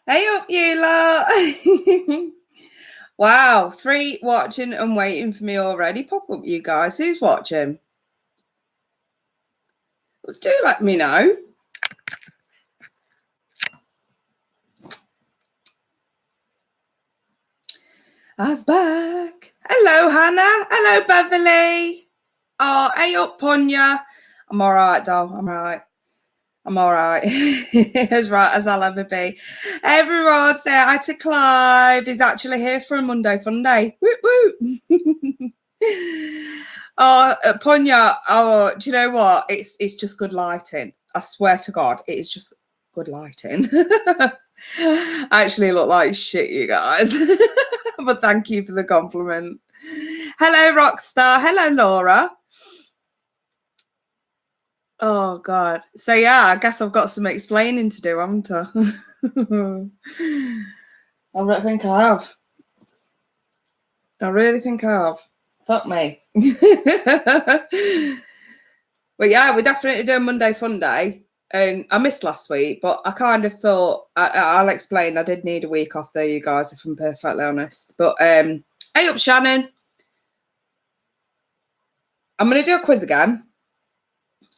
Hey up, you lot. Wow, 3 watching and waiting for me already. Pop up, you guys. Who's watching? Do let me know. I's back. Hello, Hannah. Hello, Beverly. Oh, hey up, Punya. I'm all right, doll. I'm all right. As right as I'll ever be. Everyone, say hi to Clive. He's actually here for a Monday Funday. Woo woo. Oh, Punya. Oh, do you know what? It's just good lighting. I swear to God, it is just good lighting. I actually look like shit, you guys. But thank you for the compliment. Hello, Rockstar. Hello, Laura. Oh God. So yeah, I guess I've got some explaining to do, haven't I? I don't think I have. I really think I have. Fuck me. But yeah, we're definitely doing Monday Funday. And I missed last week, but I kind of thought I'll explain. I did need a week off though, you guys, if I'm perfectly honest. But hey up, Shannon. I'm gonna do a quiz again.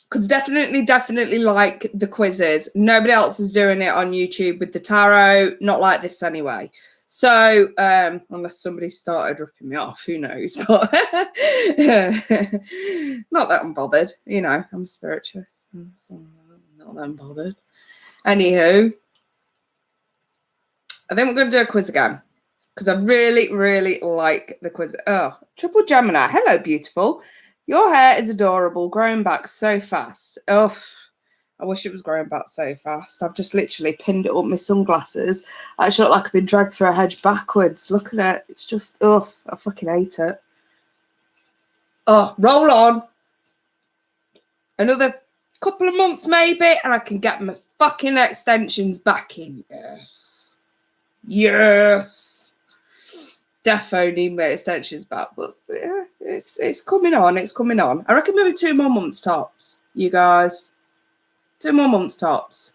Because definitely like the quizzes. Nobody else is doing it on YouTube with the tarot. Not like this anyway. So unless somebody started ripping me off, who knows? But not that I'm bothered. You know, I'm spiritual. Not that I'm bothered. Anywho, I think we're going to do a quiz again. Because I really like the quiz. Oh, Triple Gemini. Hello, beautiful. Your hair is adorable, growing back so fast. Oh, I wish it was growing back so fast. I've just literally pinned it up my sunglasses. I actually look like I've been dragged through a hedge backwards. Look at it. It's just, I fucking hate it. Oh, roll on. Another couple of months maybe, and I can get my fucking extensions back in. Yes. Defo need my extensions back, but yeah, it's coming on. It's coming on. I reckon maybe 2 more months tops, you guys. 2 more months tops.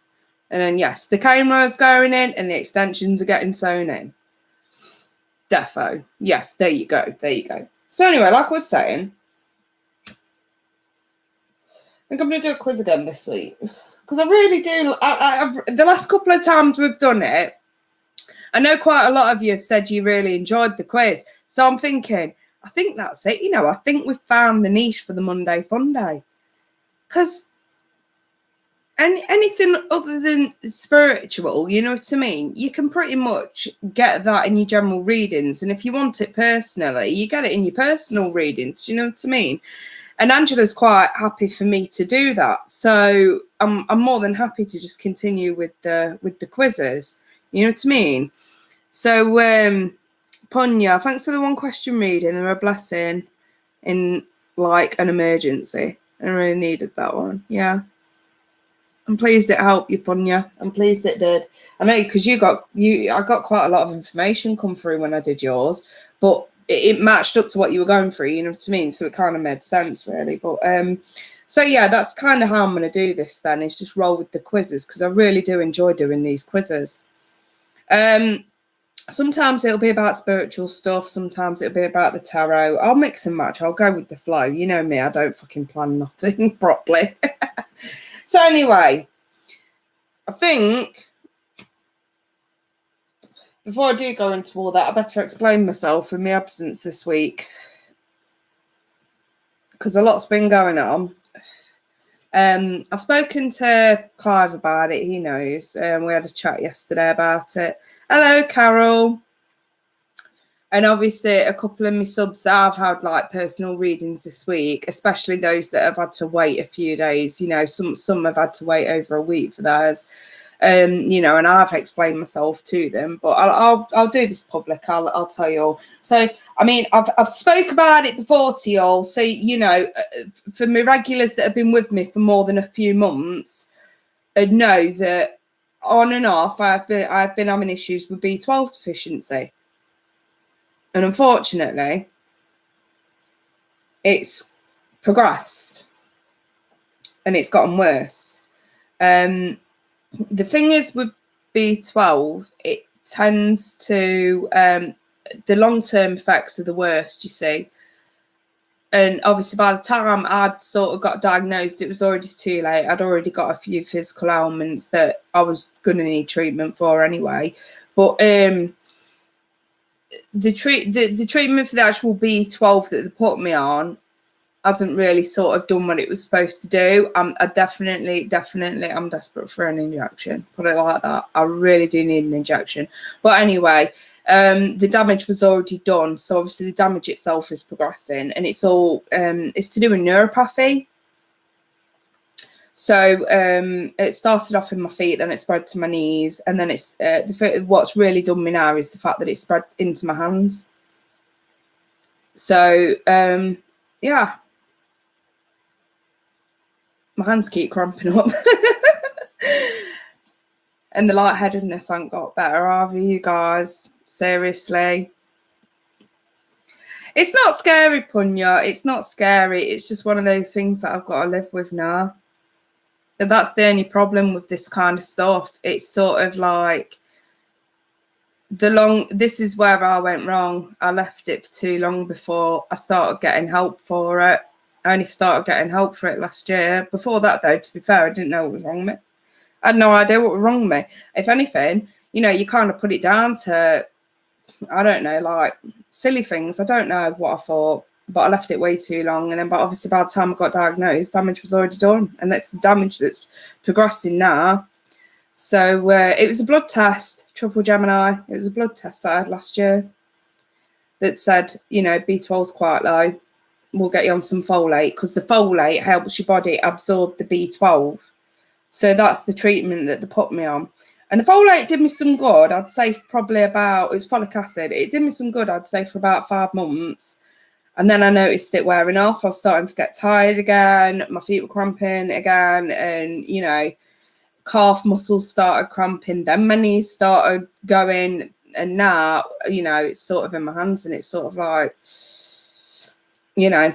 And then, yes, the camera's going in and the extensions are getting sewn in. Defo. Yes, there you go. There you go. So anyway, like I was saying, I think I'm going to do a quiz again this week. Because I really do. The last couple of times we've done it, I know quite a lot of you have said you really enjoyed the quiz. So I'm thinking, I think that's it. You know, I think we've found the niche for the Monday Funday. Because anything other than spiritual, you know what I mean? You can pretty much get that in your general readings. And if you want it personally, you get it in your personal readings. Do you know what I mean? And Angela's quite happy for me to do that. So I'm more than happy to just continue with the quizzes. You know what I mean? So Punya, thanks for the 1 question reading. They're a blessing in like an emergency. I really needed that one. Yeah. I'm pleased it helped you, Punya. I'm pleased it did. I know because I got quite a lot of information come through when I did yours, but it matched up to what you were going through, you know what I mean? So it kind of made sense really. But so yeah, that's kind of how I'm going to do this then, is just roll with the quizzes, because I really do enjoy doing these quizzes. Sometimes it'll be about spiritual stuff, sometimes it'll be about the tarot. I'll mix and match. I'll go with the flow. You know me, I don't fucking plan nothing properly. So anyway, I think before I do go into all that, I better explain myself in my absence this week, because a lot's been going on. I've spoken to Clive about it. He knows. We had a chat yesterday about it. Hello, Carol. And obviously a couple of my subs that I've had like personal readings this week, especially those that have had to wait a few days. You know, some have had to wait over a week for theirs. You know, and I've explained myself to them, but I'll do this public. I'll tell you all. So I mean, I've spoke about it before to you all. So you know, for my regulars that have been with me for more than a few months, know that on and off I've been having issues with B12 deficiency. And unfortunately, it's progressed and it's gotten worse. The thing is with B12, it tends to, the long-term effects are the worst, you see. And obviously by the time I'd sort of got diagnosed, it was already too late. I'd already got a few physical ailments that I was going to need treatment for anyway. But the treatment for the actual B12 that they put me on hasn't really sort of done what it was supposed to do. I definitely, I'm desperate for an injection. Put it like that. I really do need an injection. But anyway, the damage was already done. So obviously the damage itself is progressing, and it's all, it's to do with neuropathy. So it started off in my feet, then it spread to my knees, and then it's what's really done me now is the fact that it spread into my hands. So yeah, my hands keep cramping up. And the lightheadedness hasn't got better either, you guys. Seriously. It's not scary, Punya. It's not scary. It's just one of those things that I've got to live with now. And that's the only problem with this kind of stuff. It's sort of like this is where I went wrong. I left it for too long before I started getting help for it. I only started getting help for it last year. Before that, though, to be fair, I didn't know what was wrong with me. I had no idea what was wrong with me. If anything, you know, you kind of put it down to, I don't know, like silly things. I don't know what I thought, but I left it way too long. And then, but obviously by the time I got diagnosed, damage was already done. And that's the damage that's progressing now. So it was a blood test, triple Gemini. It was a blood test that I had last year that said, you know, B12's quite low. We'll get you on some folate, because the folate helps your body absorb the B12. So that's the treatment that they put me on. And the folate did me some good. I'd say probably about, it was folic acid. It did me some good, I'd say, for about 5 months. And then I noticed it wearing off. I was starting to get tired again. My feet were cramping again. And, you know, calf muscles started cramping. Then my knees started going. And now, you know, it's sort of in my hands, and it's sort of like, you know,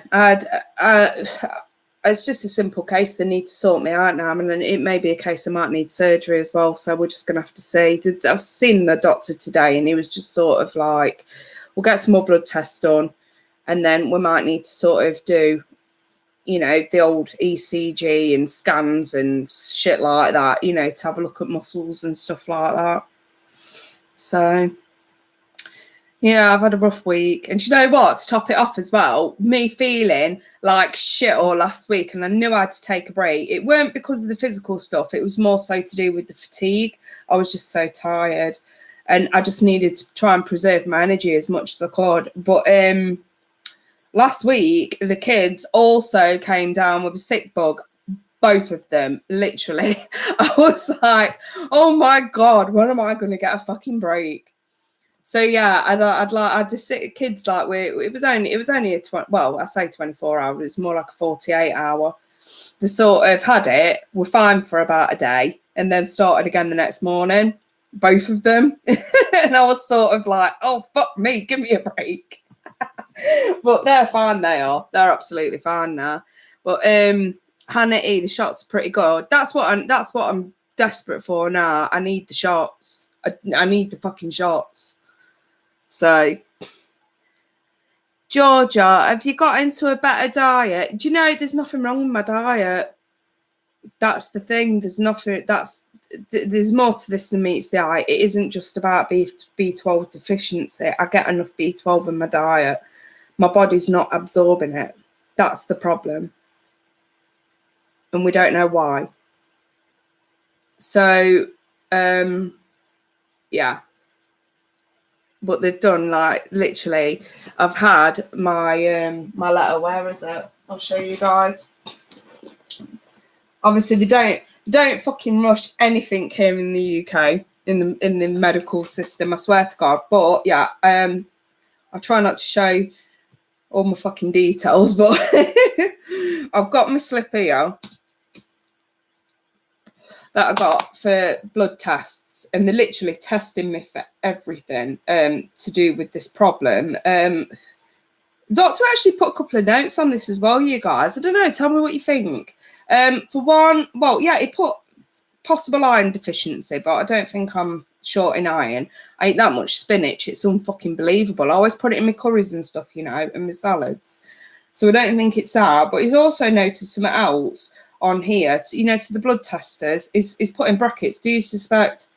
it's just a simple case. They need to sort me out now, and then it may be a case I might need surgery as well. So we're just going to have to see. I've seen the doctor today, and he was just sort of like, we'll get some more blood tests done, and then we might need to sort of do, you know, the old ECG and scans and shit like that, you know, to have a look at muscles and stuff like that. So yeah, I've had a rough week. And you know what? To top it off as well, me feeling like shit all last week, and I knew I had to take a break. It weren't because of the physical stuff. It was more so to do with the fatigue. I was just so tired, and I just needed to try and preserve my energy as much as I could. But last week, the kids also came down with a sick bug. Both of them, literally. I was like, oh my God, when am I going to get a fucking break? So yeah, I'd the sick kids, like, it was only a I say 24 hours, it's more like a 48 hour. They sort of had it, were fine for about a day, and then started again the next morning, both of them. And I was sort of like, oh fuck me, give me a break. But they're fine, they're absolutely fine now. But Hannity, the shots are pretty good. That's what I'm desperate for now. I need the shots. I need the fucking shots. So, Georgia, have you got into a better diet? Do you know, there's nothing wrong with my diet. That's the thing. There's more to this than meets the eye. It isn't just about B12 deficiency. I get enough B12 in my diet. My body's not absorbing it. That's the problem. And we don't know why. So, yeah. But they've done, like, literally, I've had my my letter. Where is it? I'll show you guys. Obviously, they don't fucking rush anything here in the UK in the medical system. I swear to God. But yeah, I try not to show all my fucking details, but I've got my slip here that I got for blood tests, and they're literally testing me for everything to do with this problem. Doctor actually put a couple of notes on this as well, you guys. I don't know, tell me what you think. For one, well, yeah, he put possible iron deficiency, but I don't think I'm short in iron. I eat that much spinach, it's unfucking believable. I always put it in my curries and stuff, you know, and my salads. So I don't think it's that. But he's also noticed something else on here, you know, to the blood testers, is put in brackets, do you suspect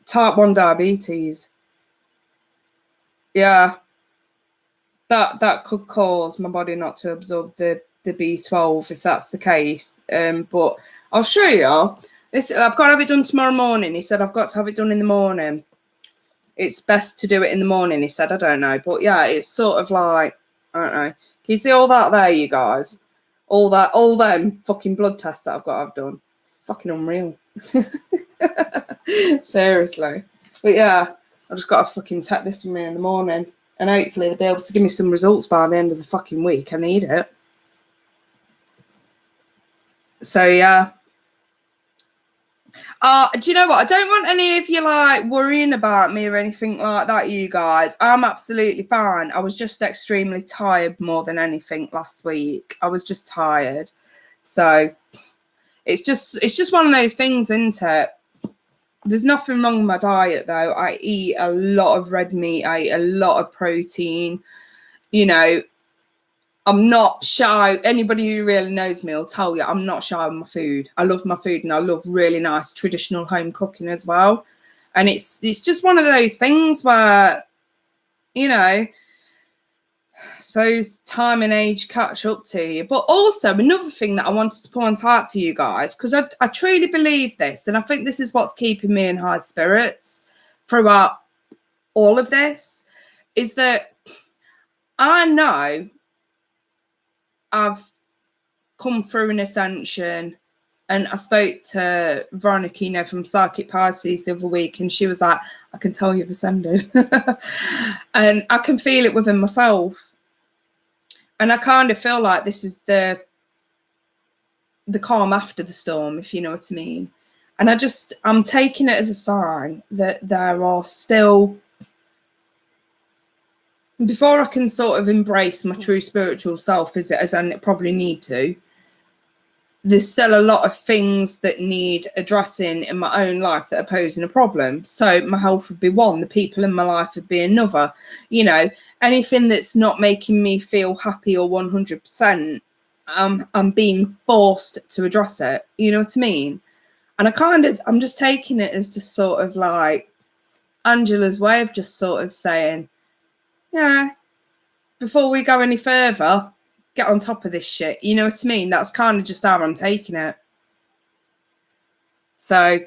type 1 diabetes? Yeah. That could cause my body not to absorb the B12 if that's the case. But I'll show you. This, I've got to have it done tomorrow morning. He said I've got to have it done in the morning. It's best to do it in the morning, he said. I don't know. But yeah, it's sort of like, I don't know. Can you see all that there, you guys? All them fucking blood tests that I've got to have done. Fucking unreal. Seriously. But yeah, I just got to fucking take this with me in the morning. And hopefully they'll be able to give me some results by the end of the fucking week. I need it. So yeah. Do you know what? I don't want any of you like worrying about me or anything like that, you guys. I'm absolutely fine. I was just extremely tired more than anything last week. I was just tired. So it's just one of those things, isn't it? There's nothing wrong with my diet though. I eat a lot of red meat. I eat a lot of protein. You know, I'm not shy. Anybody who really knows me will tell you I'm not shy with my food. I love my food and I love really nice traditional home cooking as well. And it's just one of those things where, you know, I suppose time and age catch up to you. But also another thing that I wanted to point out to you guys, because I truly believe this, and I think this is what's keeping me in high spirits throughout all of this, is that I know I've come through an ascension. And I spoke to Veronica, you know, from Psychic Pisces the other week, and she was like, I can tell you've ascended. And I can feel it within myself. And I kind of feel like this is the calm after the storm, if you know what I mean. And I'm taking it as a sign that there are still, before I can sort of embrace my true spiritual self as I probably need to, there's still a lot of things that need addressing in my own life that are posing a problem. So my health would be one, the people in my life would be another. You know, anything that's not making me feel happy or 100%, I'm being forced to address it. You know what I mean? And I'm just taking it as just sort of like Angela's way of just sort of saying, yeah, before we go any further, get on top of this shit. You know what I mean? That's kind of just how I'm taking it. So,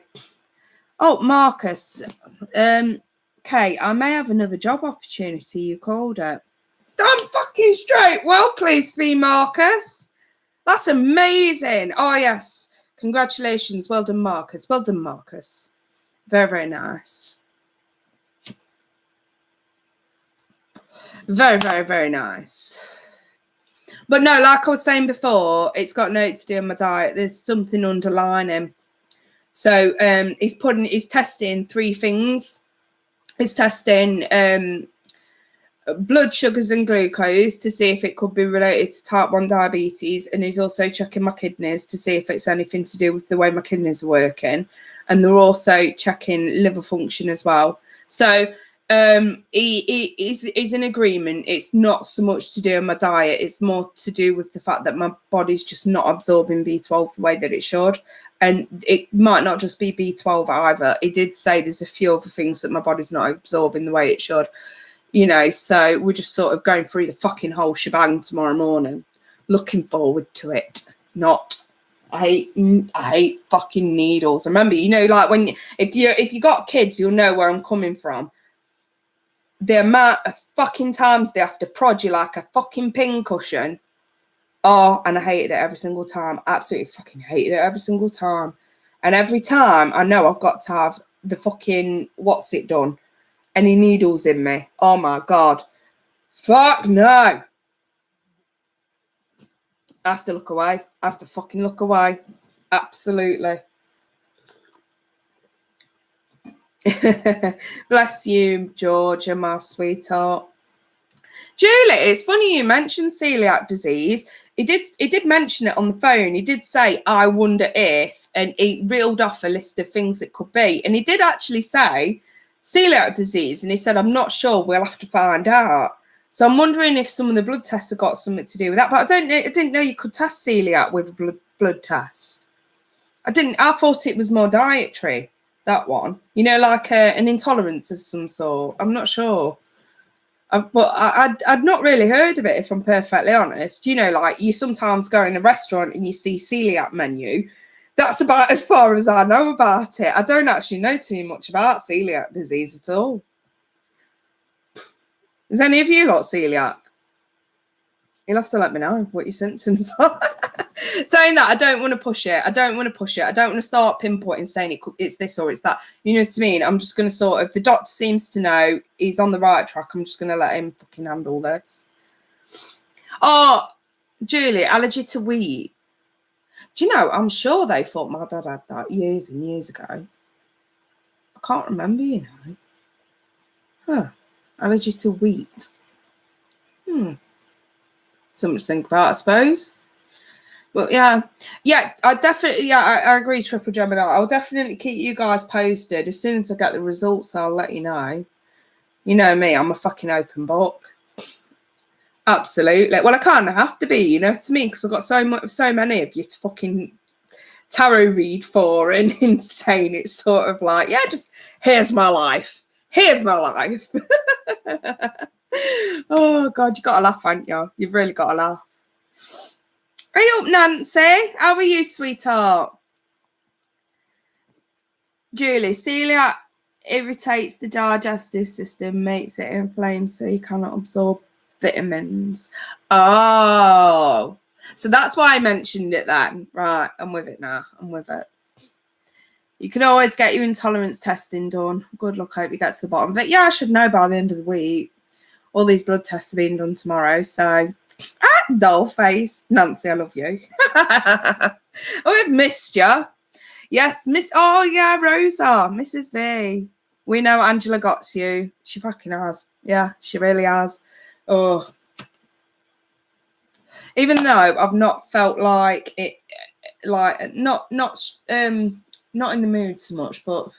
oh, Marcus, Kate, I may have another job opportunity. You called it. I'm fucking straight. Well, pleased to be, Marcus. That's amazing. Oh, yes. Congratulations. Well done, Marcus. Well done, Marcus. Very, very nice. Very, very, very nice. But no, like I was saying before, it's got nothing to do with my diet. There's something underlining. So he's testing 3 things. He's testing blood sugars and glucose to see if it could be related to type 1 diabetes. And he's also checking my kidneys to see if it's anything to do with the way my kidneys are working. And they're also checking liver function as well. So he's in agreement. It's not so much to do with my diet. It's more to do with the fact that my body's just not absorbing B12 the way that it should. And it might not just be B12 either. It did say there's a few other things that my body's not absorbing the way it should. You know, so we're just sort of going through the fucking whole shebang tomorrow morning. Looking forward to it. I hate fucking needles. Remember, you know, like if you got kids, you'll know where I'm coming from. The amount of fucking times they have to prod you like a fucking pincushion. Oh, and I hated it every single time. Absolutely fucking hated it every single time. And every time I know I've got to have the fucking what's it done. Any needles in me. Oh my God. Fuck no. I have to look away. I have to fucking look away. Absolutely. Bless you, Georgia, my sweetheart. Julie, it's funny you mentioned celiac disease. He did mention it on the phone. He did say, I wonder if, and he reeled off a list of things it could be. And he did actually say celiac disease. And he said, I'm not sure. We'll have to find out. So I'm wondering if some of the blood tests have got something to do with that. But I didn't know you could test celiac with a blood test. I thought it was more dietary, that one. You know, like an intolerance of some sort. I'm not sure. But I'd not really heard of it, if I'm perfectly honest. You know, like you sometimes go in a restaurant and you see celiac menu. That's about as far as I know about it. I don't actually know too much about celiac disease at all. Is any of you lot celiac? You'll have to let me know what your symptoms are. Saying that, I don't want to push it. I don't want to start pinpointing saying it's this or it's that. You know what I mean? I'm just going to sort of, the doctor seems to know he's on the right track. I'm just going to let him fucking handle this. Oh, Julie, allergy to wheat. Do you know, I'm sure they thought my dad had that years and years ago. I can't remember, you know. Huh. Allergy to wheat. Something to think about, I suppose. But yeah, I definitely, I agree, Triple Gemini. I'll definitely keep you guys posted. As soon as I get the results, I'll let you know. You know me, I'm a fucking open book. Absolutely. Well, I kind of have to be, you know what I mean? Because I've got so many of you to fucking tarot read for and insane. It's sort of like, yeah, just here's my life. Here's my life. Oh, God, you got to laugh, haven't you? You've really got to laugh. Are you up, Nancy? How are you, sweetheart? Julie, celiac irritates the digestive system, makes it inflamed, so you cannot absorb vitamins. Oh, so that's why I mentioned it then. Right, I'm with it now. I'm with it. You can always get your intolerance testing done. Good luck. I hope you get to the bottom of it. Yeah, I should know by the end of the week. All these blood tests are being done tomorrow, so... doll face. Nancy, I love you. Oh, we've missed you. Yes, Miss. Oh, yeah, Rosa. Mrs. V. We know Angela got you. She fucking has. Yeah, she really has. Oh. Even though I've not felt like it, like, not in the mood so much, but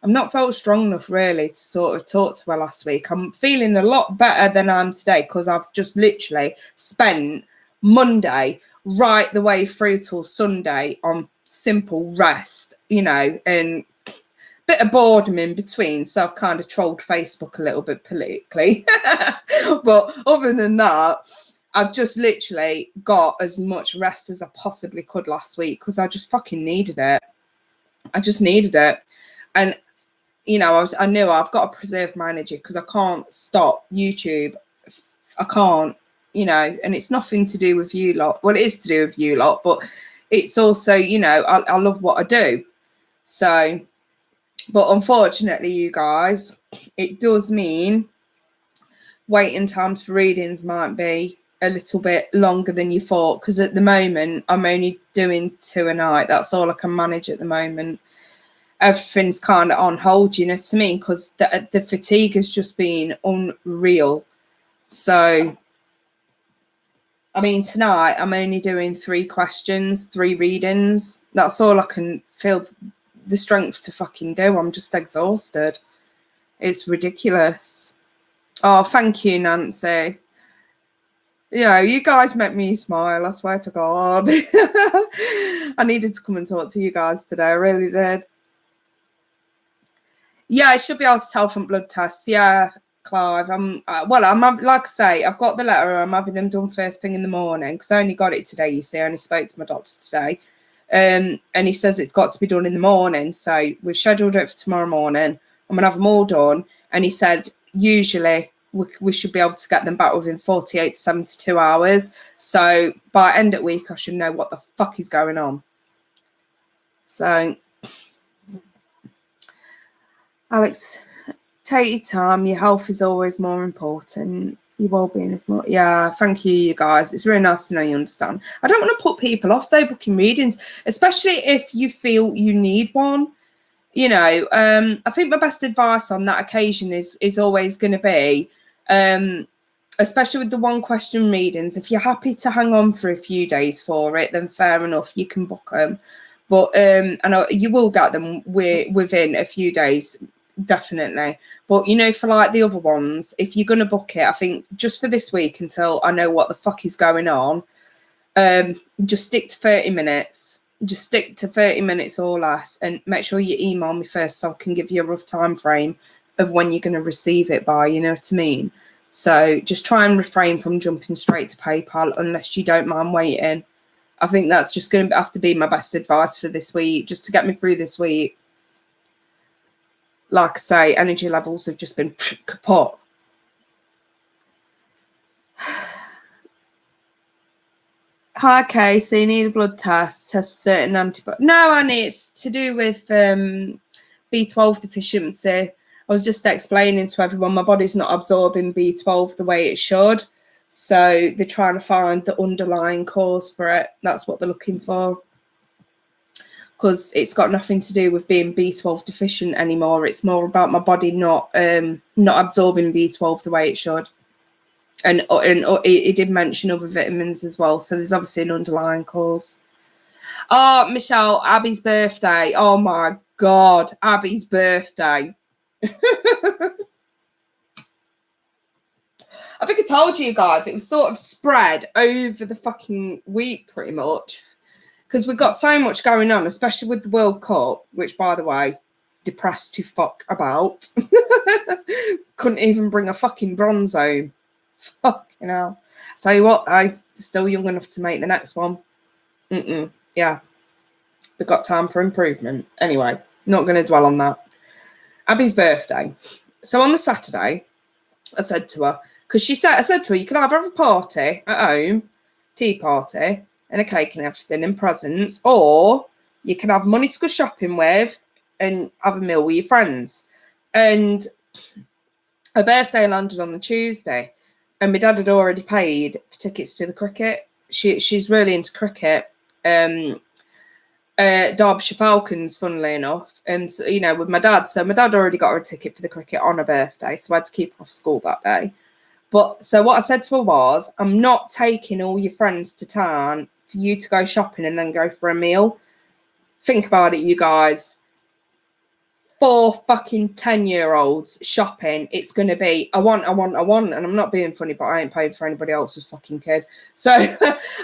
I've not felt strong enough really to sort of talk to her last week. I'm feeling a lot better than I am today because I've just literally spent Monday right the way through till Sunday on simple rest, you know, and a bit of boredom in between. So I've kind of trolled Facebook a little bit politically. But other than that, I've just literally got as much rest as I possibly could last week because I just fucking needed it. I just needed it. And you know, I knew I've got to preserve my energy because I can't stop YouTube. I can't, you know, and it's nothing to do with you lot. Well, it is to do with you lot, but it's also, you know, I love what I do. So, but unfortunately, you guys, it does mean waiting times for readings might be a little bit longer than you thought because at the moment, I'm only doing 2 a night. That's all I can manage at the moment. Everything's kind of on hold, you know what I mean? Because the fatigue has just been unreal. So, I mean, tonight I'm only doing 3 questions, 3 readings. That's all I can feel the strength to fucking do. I'm just exhausted. It's ridiculous. Oh, thank you, Nancy. You know, you guys make me smile. I swear to God. I needed to come and talk to you guys today. I really did. Yeah, I should be able to tell from blood tests. Yeah, Clive. I'm like I say, I've got the letter. I'm having them done first thing in the morning because I only got it today. You see, I only spoke to my doctor today, and he says it's got to be done in the morning. So we've scheduled it for tomorrow morning. I'm gonna have them all done. And he said usually we should be able to get them back within 48 to 72 hours. So by end of week, I should know what the fuck is going on. So. Alex, take your time. Your health is always more important. Your well-being is more. Yeah, thank you, you guys. It's really nice to know you understand. I don't want to put people off though booking readings, especially if you feel you need one. You know, I think my best advice on that occasion is always going to be especially with the one question readings. If you're happy to hang on for a few days for it, then fair enough, you can book them. But I know you will get them within a few days, definitely. But you know, for like the other ones, if you're gonna book it, I think just for this week until I know what the fuck is going on, just stick to 30 minutes. Just stick to 30 minutes or less, and make sure you email me first so I can give you a rough time frame of when you're going to receive it by, you know what I mean? So just try and refrain from jumping straight to PayPal unless you don't mind waiting. I think that's just going to have to be my best advice for this week, just to get me through this week. Like I say, energy levels have just been kaput. Hi, Kay. So you need a blood test for certain antibodies. No, Annie, it's to do with B12 deficiency. I was just explaining to everyone my body's not absorbing B12 the way it should. So they're trying to find the underlying cause for it. That's what they're looking for. Because it's got nothing to do with being B12 deficient anymore. It's more about my body not absorbing B12 the way it should. And it did mention other vitamins as well. So there's obviously an underlying cause. Oh, Michelle, Abby's birthday. Oh, my God. Abby's birthday. I think I told you guys it was sort of spread over the fucking week pretty much. Because we've got so much going on, especially with the World Cup, which, by the way, depressed to fuck about. Couldn't even bring a fucking bronze home. Fucking hell. I tell you what, they're still young enough to make the next one. Yeah. They've got time for improvement. Anyway, not going to dwell on that. Abby's birthday. So on the Saturday, I said to her, because I said to her, you can either have a party at home, tea party, and a cake and everything, and presents, or you can have money to go shopping with and have a meal with your friends. And her birthday landed on the Tuesday. And my dad had already paid for tickets to the cricket. She's really into cricket. Derbyshire Falcons, funnily enough. And, so, you know, with my dad. So my dad already got her a ticket for the cricket on her birthday. So I had to keep her off school that day. But so what I said to her was, I'm not taking all your friends to town for you to go shopping and then go for a meal. Think about it, you guys. 4 fucking 10-year-olds shopping. It's going to be, I want. And I'm not being funny, but I ain't paying for anybody else's fucking kid. So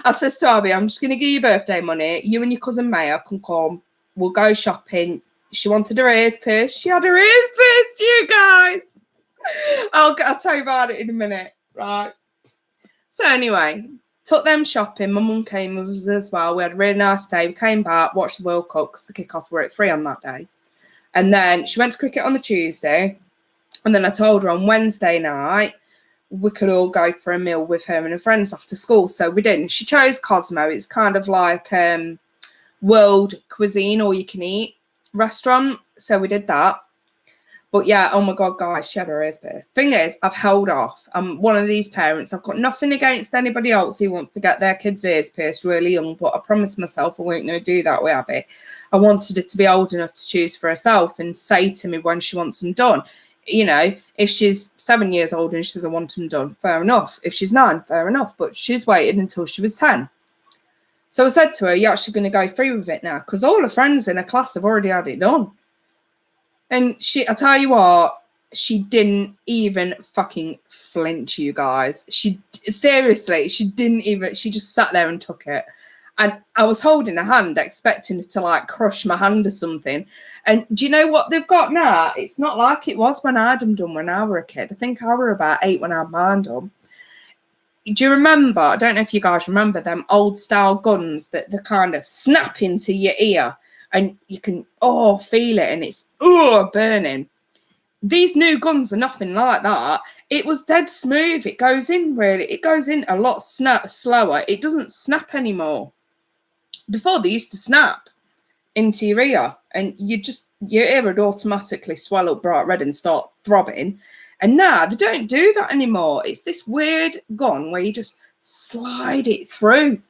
I says to Abby, I'm just going to give you birthday money. You and your cousin Maya can come. We'll go shopping. She wanted her ears pierced. She had her ears pierced, you guys. I'll tell you about it in a minute. Right. So anyway, took them shopping. My mum came with us as well. We had a really nice day. We came back, watched the World Cup because the kickoff were at 3 on that day. And then she went to cricket on the Tuesday. And then I told her on Wednesday night we could all go for a meal with her and her friends after school. So we did. And she chose Cosmo. It's kind of like world cuisine, all you can eat restaurant. So we did that. But yeah, oh my God, guys, she had her ears pierced. Thing is, I've held off. I'm one of these parents. I've got nothing against anybody else who wants to get their kids' ears pierced really young, but I promised myself I weren't going to do that with Abby. I wanted her to be old enough to choose for herself and say to me when she wants them done. You know, if she's 7 years old and she doesn't want them done, fair enough. If she's 9, fair enough. But she's waited until she was 10. So I said to her, you're actually going to go through with it now because all her friends in her class have already had it done. And I tell you what, she didn't even fucking flinch, you guys. She didn't even, she just sat there and took it. And I was holding her hand, expecting her to like crush my hand or something. And do you know what they've got now? It's not like it was when I had them done when I were a kid. I think I were about 8 when I had mine done. Do you remember, I don't know if you guys remember them old style guns that they kind of snap into your ear and you can, feel it and it's, burning. These new guns are nothing like that. It was dead smooth. It goes in a lot slower. It doesn't snap anymore. Before they used to snap into your ear and your ear would automatically swell up bright red and start throbbing. And now they don't do that anymore. It's this weird gun where you just slide it through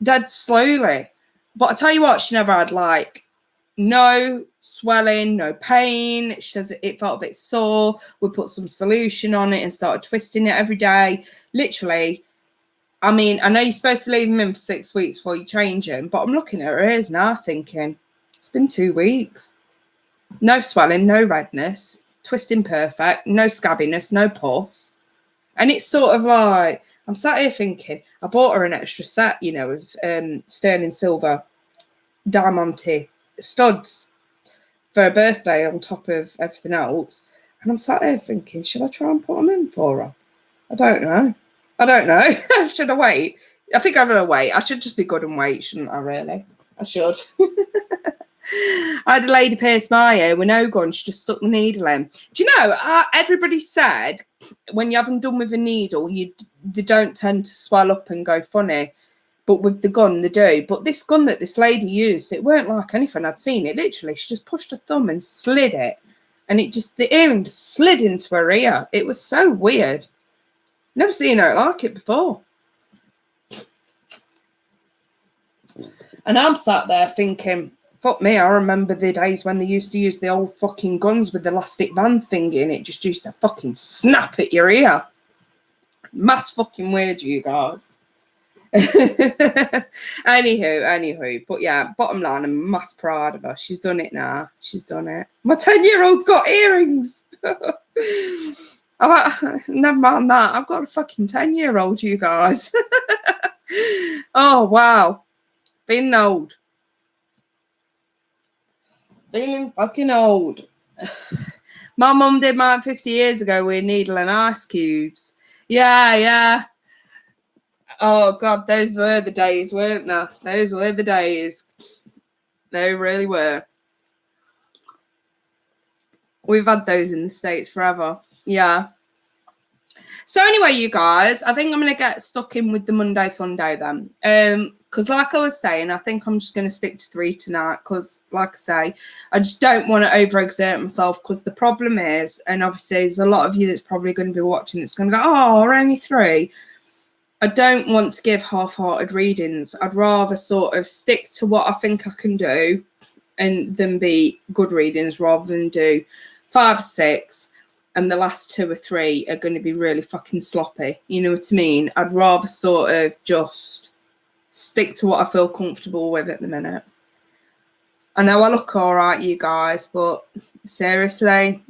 dead slowly. But I tell you what, she never had like no swelling, no pain. She says it felt a bit sore. We put some solution on it and started twisting it every day. Literally, I mean, I know you're supposed to leave them in for 6 weeks before you change them, but I'm looking at her ears now thinking, it's been 2 weeks. No swelling, no redness, twisting perfect, no scabbiness, no pus. And it's sort of like, I'm sat here thinking, I bought her an extra set, you know, of sterling silver diamante studs for her birthday on top of everything else. And I'm sat there thinking, should I try and put them in for her? I don't know. Should I wait? I think I'm going to wait. I should just be good and wait, shouldn't I, really? I should. I had a lady pierce my ear with no gun. She just stuck the needle in. Do you know, everybody said when you haven't done with a needle, they don't tend to swell up and go funny. But with the gun, they do. But this gun that this lady used, it weren't like anything I'd seen. It literally, she just pushed her thumb and slid it. And it just, the earring just slid into her ear. It was so weird. Never seen her like it before. And I'm sat there thinking, fuck me, I remember the days when they used to use the old fucking guns with the elastic band thing in it. Just used to fucking snap at your ear. Mass fucking weird, you guys. Anywho, but yeah, bottom line, I'm mass proud of her. She's done it now. She's done it. My 10-year-old's got earrings. Never mind that. I've got a fucking 10-year-old, you guys. Oh, wow. Feeling old. Feeling fucking old. My mum did mine 50 years ago with a needle and ice cubes. Yeah. Oh, God, those were the days, weren't they? Those were the days. They really were. We've had those in the States forever. Yeah. So anyway, you guys, I think I'm going to get stuck in with the Monday Funday then. Because like I was saying, I think I'm just going to stick to 3 tonight because, like I say, I just don't want to overexert myself because the problem is, and obviously there's a lot of you that's probably going to be watching that's going to go, oh, we're only 3. I don't want to give half-hearted readings. I'd rather sort of stick to what I think I can do and then be good readings rather than do 5 or 6 and the last 2 or 3 are going to be really fucking sloppy. You know what I mean? I'd rather sort of just stick to what I feel comfortable with at the minute. I know I look all right, you guys, but seriously,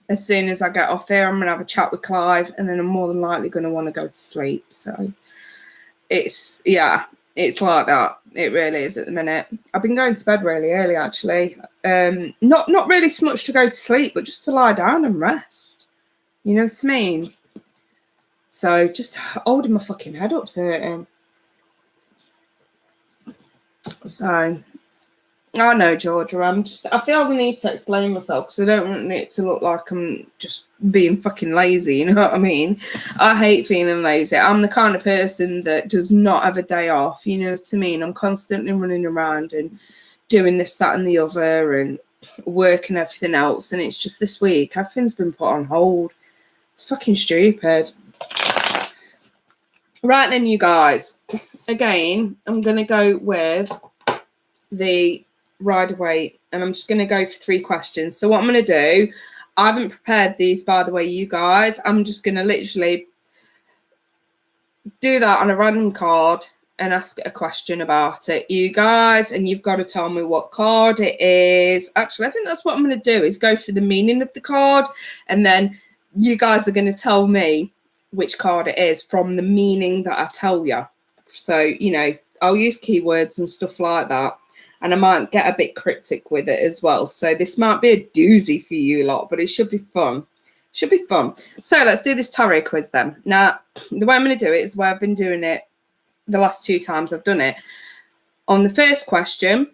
as soon as I get off here, I'm going to have a chat with Clive and then I'm more than likely going to want to go to sleep. So it's like that. It really is at the minute. I've been going to bed really early, actually. Not really so much to go to sleep, but just to lie down and rest. You know what I mean? So just holding my fucking head up certain. So I know, Georgia, I feel the need to explain myself because I don't want it to look like I'm just being fucking lazy, you know what I mean? I hate feeling lazy. I'm the kind of person that does not have a day off, you know what I mean? I'm constantly running around and doing this, that and the other and work and everything else. And it's just this week, everything's been put on hold. It's fucking stupid. Right then, you guys. Again, I'm going to go with the Rider Waite and I'm just going to go for 3 questions. So what I'm going to do, I haven't prepared these, by the way, you guys. I'm just going to literally do that on a random card and ask a question about it, you guys, and you've got to tell me what card it is. Actually, I think that's what I'm going to do is go for the meaning of the card and then you guys are going to tell me which card it is from the meaning that I tell you. So, you know, I'll use keywords and stuff like that. And I might get a bit cryptic with it as well. So this might be a doozy for you lot, but it should be fun. Should be fun. So let's do this tarot quiz then. Now, the way I'm going to do it is the way I've been doing it the last 2 times I've done it. On the first question,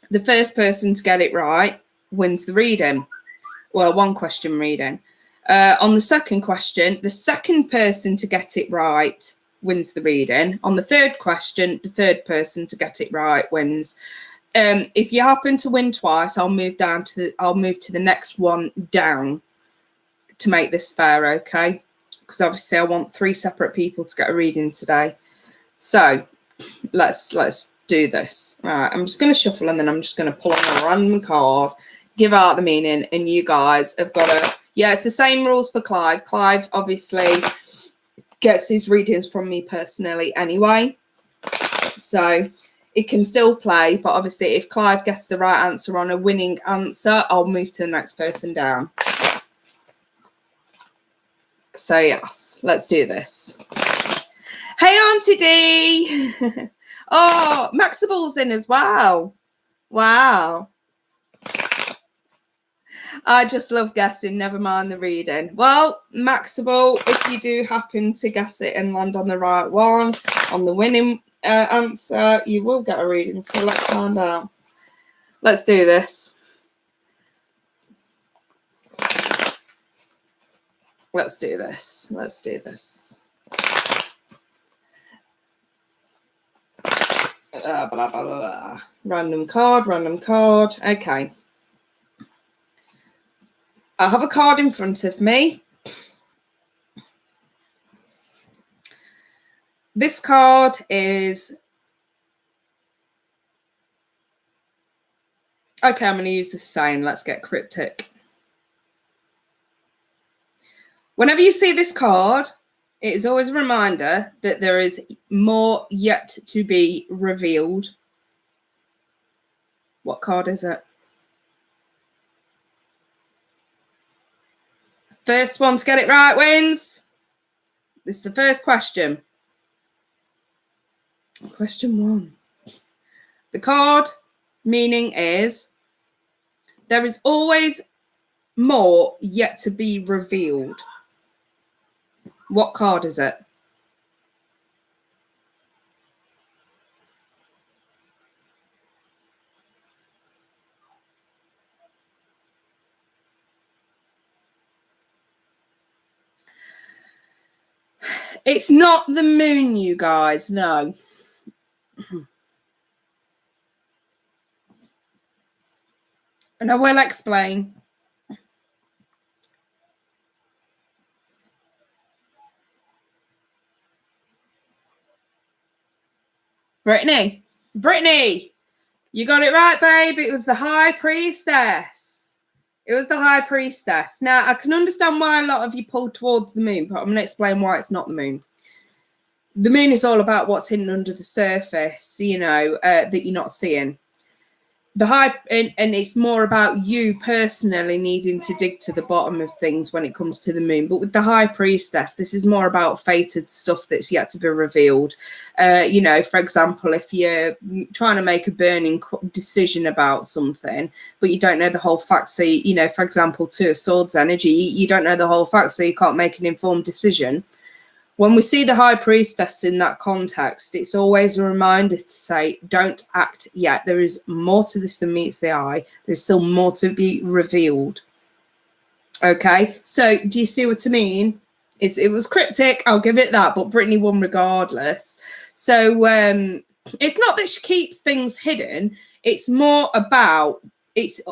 the first person to get it right wins the reading. Well, 1 question reading. On the second question, the second person to get it right wins the reading. On the third question, the third person to get it right wins. If you happen to win twice, I'll move to the next one down to make this fair, okay? Because obviously I want 3 separate people to get a reading today. So let's do do this. Right, I'm just going to shuffle and then I'm just going to pull on a random card, give out the meaning, and you guys have got to, yeah, it's the same rules for Clive. Clive obviously gets his readings from me personally anyway, so it can still play, but obviously if Clive gets the right answer on a winning answer, I'll move to the next person down. So yes, let's do this. Hey, Auntie D. Oh, Maxible's in as well. Wow. I just love guessing, never mind the reading. Well, Maxible, if you do happen to guess it and land on the right one, on the winning answer, you will get a reading. So let's find out. Let's do this. Let's do this. Let's do this. Blah, blah, blah, blah. Random card, random card. Okay. I have a card in front of me. This card is... Okay, I'm going to use the same. Let's get cryptic. Whenever you see this card, it is always a reminder that there is more yet to be revealed. What card is it? First one to get it right wins. This is the first question. Question 1. The card meaning is there is always more yet to be revealed. What card is it? It's not the moon, you guys. No. And I will explain. Brittany, you got it right, babe. It was the High Priestess. It was the High Priestess. Now, I can understand why a lot of you pulled towards the moon, but I'm going to explain why it's not the moon. The moon is all about what's hidden under the surface, you know, that you're not seeing. And it's more about you personally needing to dig to the bottom of things when it comes to the moon. But with the High Priestess, this is more about fated stuff that's yet to be revealed. You know, for example, if you're trying to make a burning decision about something, but you don't know the whole facts, so, you know, for example, Two of Swords energy, you don't know the whole facts, so you can't make an informed decision. When we see the High Priestess in that context, it's always a reminder to say, don't act yet. There is more to this than meets the eye. There's still more to be revealed. Okay, so do you see what I mean? It was cryptic, I'll give it that, but Brittany won regardless. So it's not that she keeps things hidden. It's more about...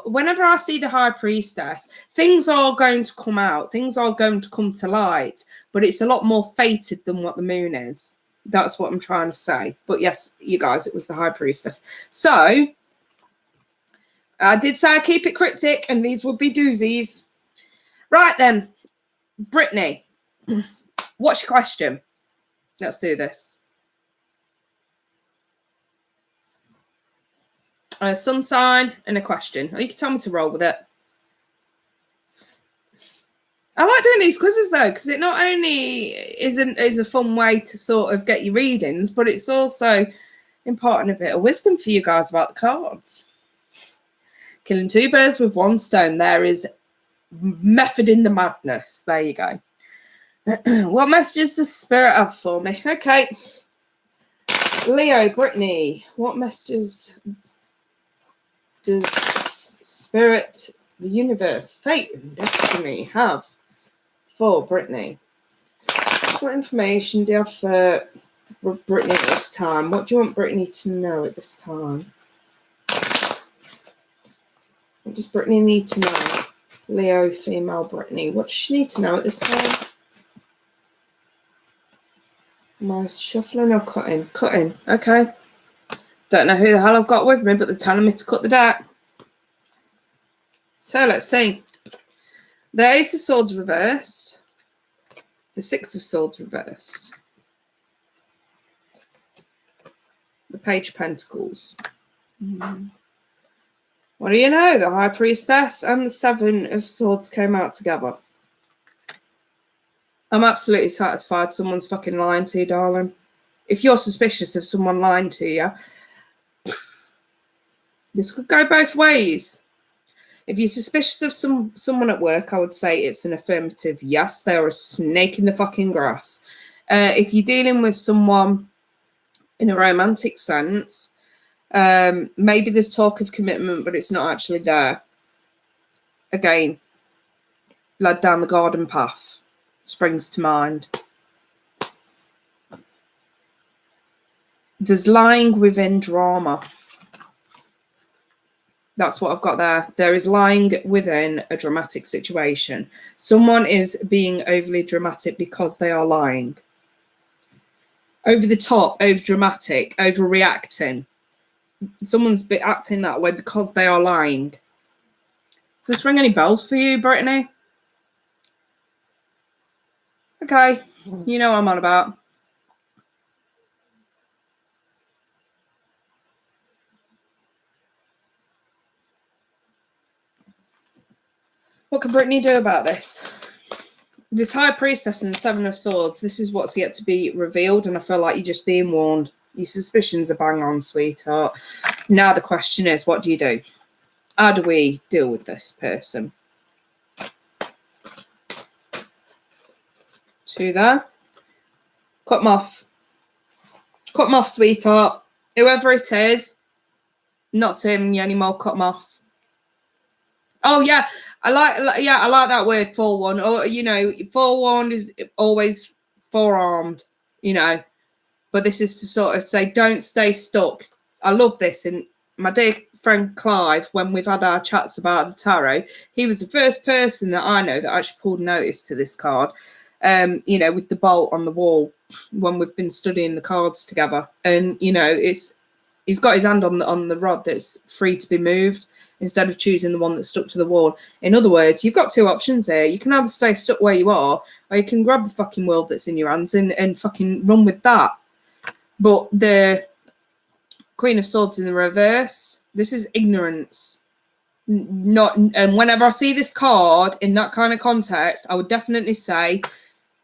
whenever I see the High Priestess, things are going to come out, things are going to come to light, but it's a lot more fated than what the moon is. That's what I'm trying to say. But yes, you guys, it was the High Priestess. So I did say I'd keep it cryptic, and these would be doozies. Right then, Brittany, what's your question? Let's do this. A sun sign and a question. Or you can tell me to roll with it. I like doing these quizzes though, because it not only is a fun way to sort of get your readings, but it's also imparting a bit of wisdom for you guys about the cards. Killing two birds with one stone. There is method in the madness. There you go. What messages does Spirit have for me? Okay. Leo, Brittany, what messages does Spirit, the universe, fate, and destiny have for Brittany? What information do you have for Brittany at this time? What do you want Brittany to know at this time? What does Brittany need to know? Leo, female Brittany. What does she need to know at this time? Am I shuffling or cutting? Cutting. Okay. Don't know who the hell I've got with me, but they're telling me to cut the deck. So let's see. The Ace of Swords reversed. The Six of Swords reversed. The Page of Pentacles. What do you know? The High Priestess and the Seven of Swords came out together. I'm absolutely satisfied someone's fucking lying to you, darling. If you're suspicious of someone lying to you, this could go both ways. If you're suspicious of someone at work, I would say it's an affirmative yes. They are a snake in the fucking grass. If you're dealing with someone in a romantic sense, maybe there's talk of commitment, but it's not actually there. Again, led down the garden path springs to mind. There's lying within drama. That's what I've got there. There is lying within a dramatic situation. Someone is being overly dramatic because they are lying. Over the top, over dramatic, overreacting. Someone's acting that way because they are lying. Does this ring any bells for you, Brittany? Okay, you know what I'm on about. What can Brittany do about this? This High Priestess and the Seven of Swords, this is what's yet to be revealed, and I feel like you're just being warned. Your suspicions are bang on, sweetheart. Now the question is, what do you do? How do we deal with this person? Two there. Cut them off. Cut them off, sweetheart. Whoever it is, not serving you anymore, cut them off. Oh yeah, I like that word, forewarned. Or you know, forewarned is always forearmed, you know. But this is to sort of say, don't stay stuck. I love this. And my dear friend Clive, when we've had our chats about the tarot, he was the first person that I know that actually pulled notice to this card. You know, with the bolt on the wall when we've been studying the cards together. And you know, he's got his hand on the rod that's free to be moved, instead of choosing the one that's stuck to the wall. In other words, you've got two options here. You can either stay stuck where you are, or you can grab the fucking world that's in your hands and fucking run with that. But the Queen of Swords in the reverse, this is ignorance. And whenever I see this card in that kind of context, I would definitely say,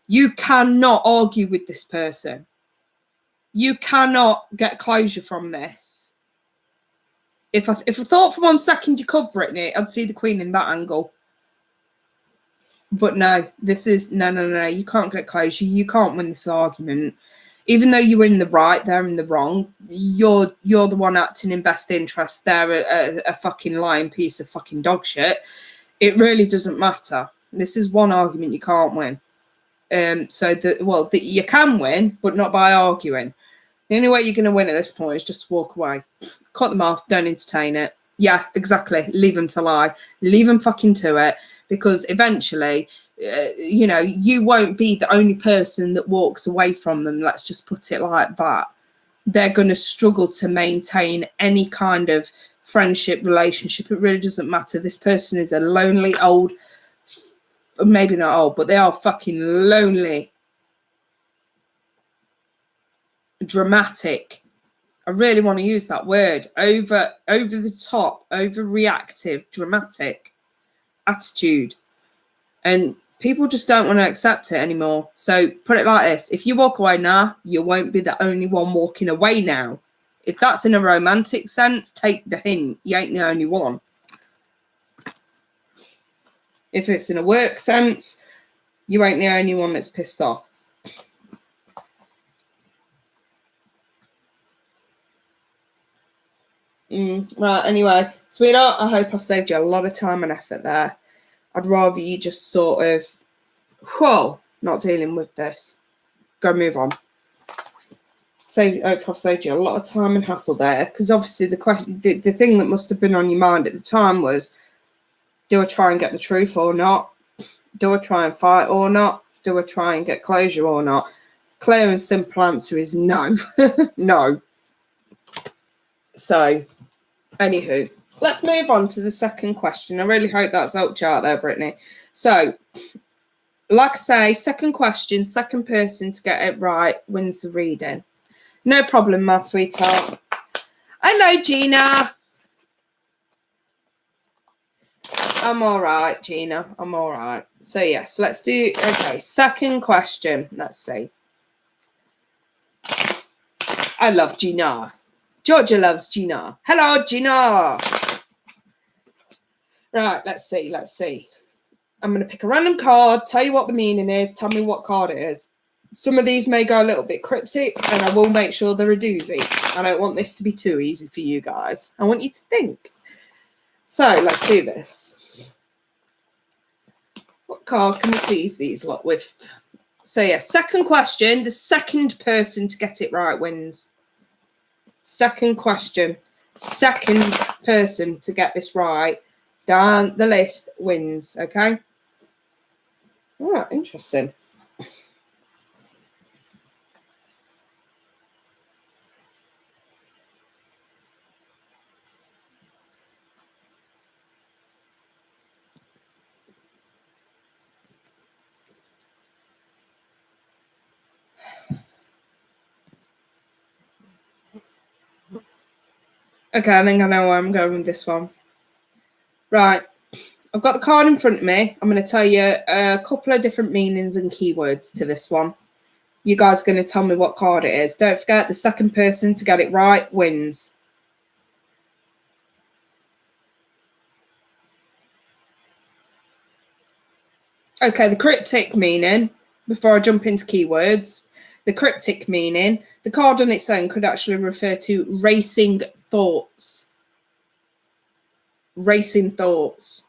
you cannot argue with this person. You cannot get closure from this. If I thought for 1 second you could, Brittany, I'd see the Queen in that angle. But no, this is no. You can't get closure. You can't win this argument. Even though you were in the right, they're in the wrong. You're the one acting in best interest. They're a fucking lying piece of fucking dog shit. It really doesn't matter. This is one argument you can't win. You can win, but not by arguing. The only way you're going to win at this point is just walk away. Cut them off. Don't entertain it. Yeah, exactly. Leave them to lie. Leave them fucking to it. Because eventually, you know, you won't be the only person that walks away from them. Let's just put it like that. They're going to struggle to maintain any kind of friendship, relationship. It really doesn't matter. This person is a lonely old, maybe not old, but they are fucking lonely. Dramatic. I really want to use that word. Over the top, overreactive, dramatic attitude. And people just don't want to accept it anymore. So put it like this. If you walk away now, you won't be the only one walking away now. If that's in a romantic sense, take the hint. You ain't the only one. If it's in a work sense, you ain't the only one that's pissed off. Right, anyway, sweetheart, I hope I've saved you a lot of time and effort there. I'd rather you just sort of, not dealing with this. Go move on. I hope I've saved you a lot of time and hassle there, because obviously the thing that must have been on your mind at the time was, do I try and get the truth or not? Do I try and fight or not? Do I try and get closure or not? Clear and simple answer is no. No. So, anywho, let's move on to the second question. I really hope that's helped you out there, Brittany. So, like I say, second question, second person to get it right wins the reading. No problem, my sweetheart. Hello, Gina. I'm all right, Gina. I'm all right. So, yes, let's do... Okay, second question. Let's see. I love Gina. Georgia loves Gina. Hello, Gina. Right, let's see. Let's see. I'm going to pick a random card, tell you what the meaning is, tell me what card it is. Some of these may go a little bit cryptic, and I will make sure they're a doozy. I don't want this to be too easy for you guys. I want you to think. So, let's do this. What card can we tease these lot with? So, yeah, second question. The second person to get it right wins. Second question. Second person to get this right down the list wins, okay? Oh, interesting. Okay, I think I know where I'm going with this one. Right. I've got the card in front of me. I'm going to tell you a couple of different meanings and keywords to this one. You guys are going to tell me what card it is. Don't forget, the second person to get it right wins. Okay, the cryptic meaning, before I jump into keywords, the cryptic meaning, the card on its own could actually refer to racing thoughts. Racing thoughts.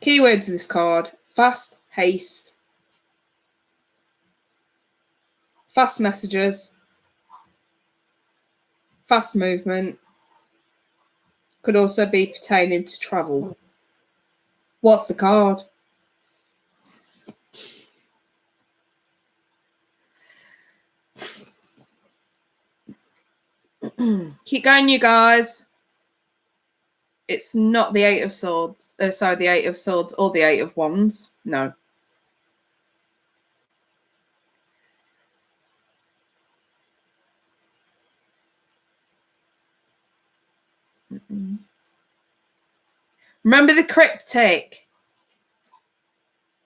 Keywords of this card: fast, haste, fast messages, fast movement. Could also be pertaining to travel. What's the card? Keep going, you guys. It's not the Eight of Swords. Sorry, the Eight of Swords or the Eight of Wands. No. Remember the cryptic.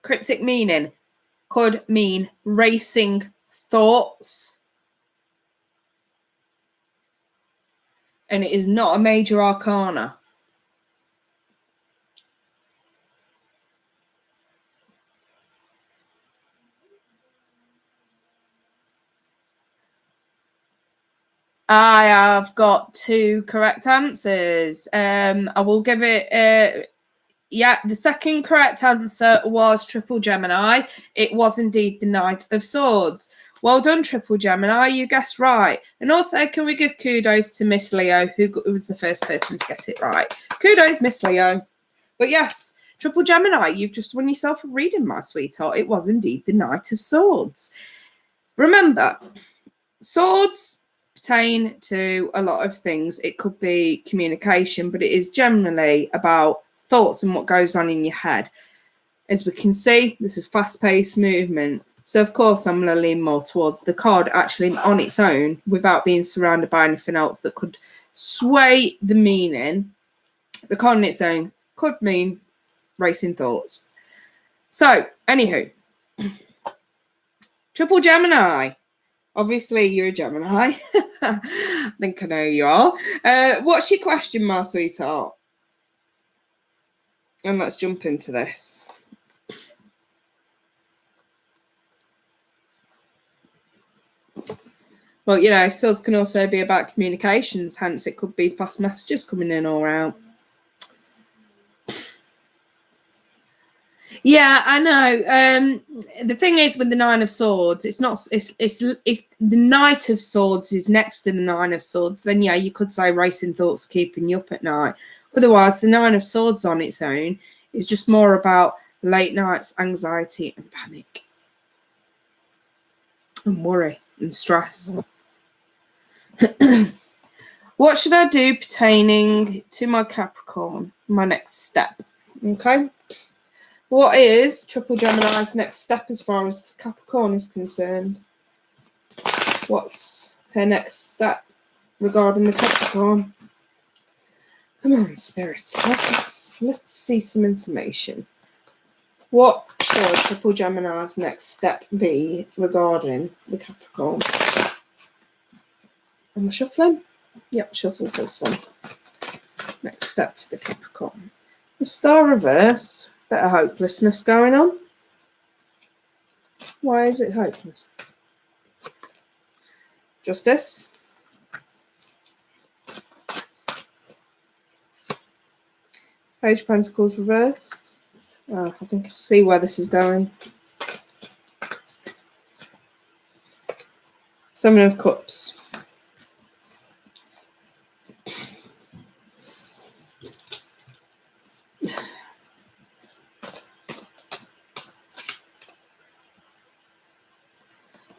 Cryptic meaning could mean racing thoughts. And it is not a major arcana. I have got two correct answers. I will give it... yeah, the second correct answer was Triple Gemini. It was indeed the Knight of Swords. Well done, Triple Gemini. You guessed right. And also, can we give kudos to Miss Leo, who was the first person to get it right? Kudos, Miss Leo. But yes, Triple Gemini, you've just won yourself a reading, my sweetheart. It was indeed the Knight of Swords. Remember, swords pertain to a lot of things. It could be communication, but it is generally about thoughts and what goes on in your head. As we can see, this is fast-paced movement. So, of course, I'm going to lean more towards the card actually on its own without being surrounded by anything else that could sway the meaning. The card on its own could mean racing thoughts. So, anywho, Triple Gemini. Obviously, you're a Gemini. I think I know you are. What's your question, my sweetheart? And let's jump into this. Well, you know, swords can also be about communications, hence it could be fast messages coming in or out. Yeah, I know. The thing is with the Nine of Swords, it's not. It's if the Knight of Swords is next to the Nine of Swords, then yeah, you could say racing thoughts keeping you up at night. Otherwise, the Nine of Swords on its own is just more about late nights, anxiety, and panic. and worry and stress. What should I do pertaining to my Capricorn? My next step. Okay. What is Triple Gemini's next step as far as this Capricorn is concerned? What's her next step regarding the Capricorn? Come on, Spirit. Let's see some information. What should Triple Gemini's next step be regarding the Capricorn? Am I shuffling? Yep, shuffle this one. Next step for the Capricorn. The Star reversed. Bit of hopelessness going on. Why is it hopeless? Justice. Page of Pentacles reversed. Oh, I think I see where this is going. Seven of Cups.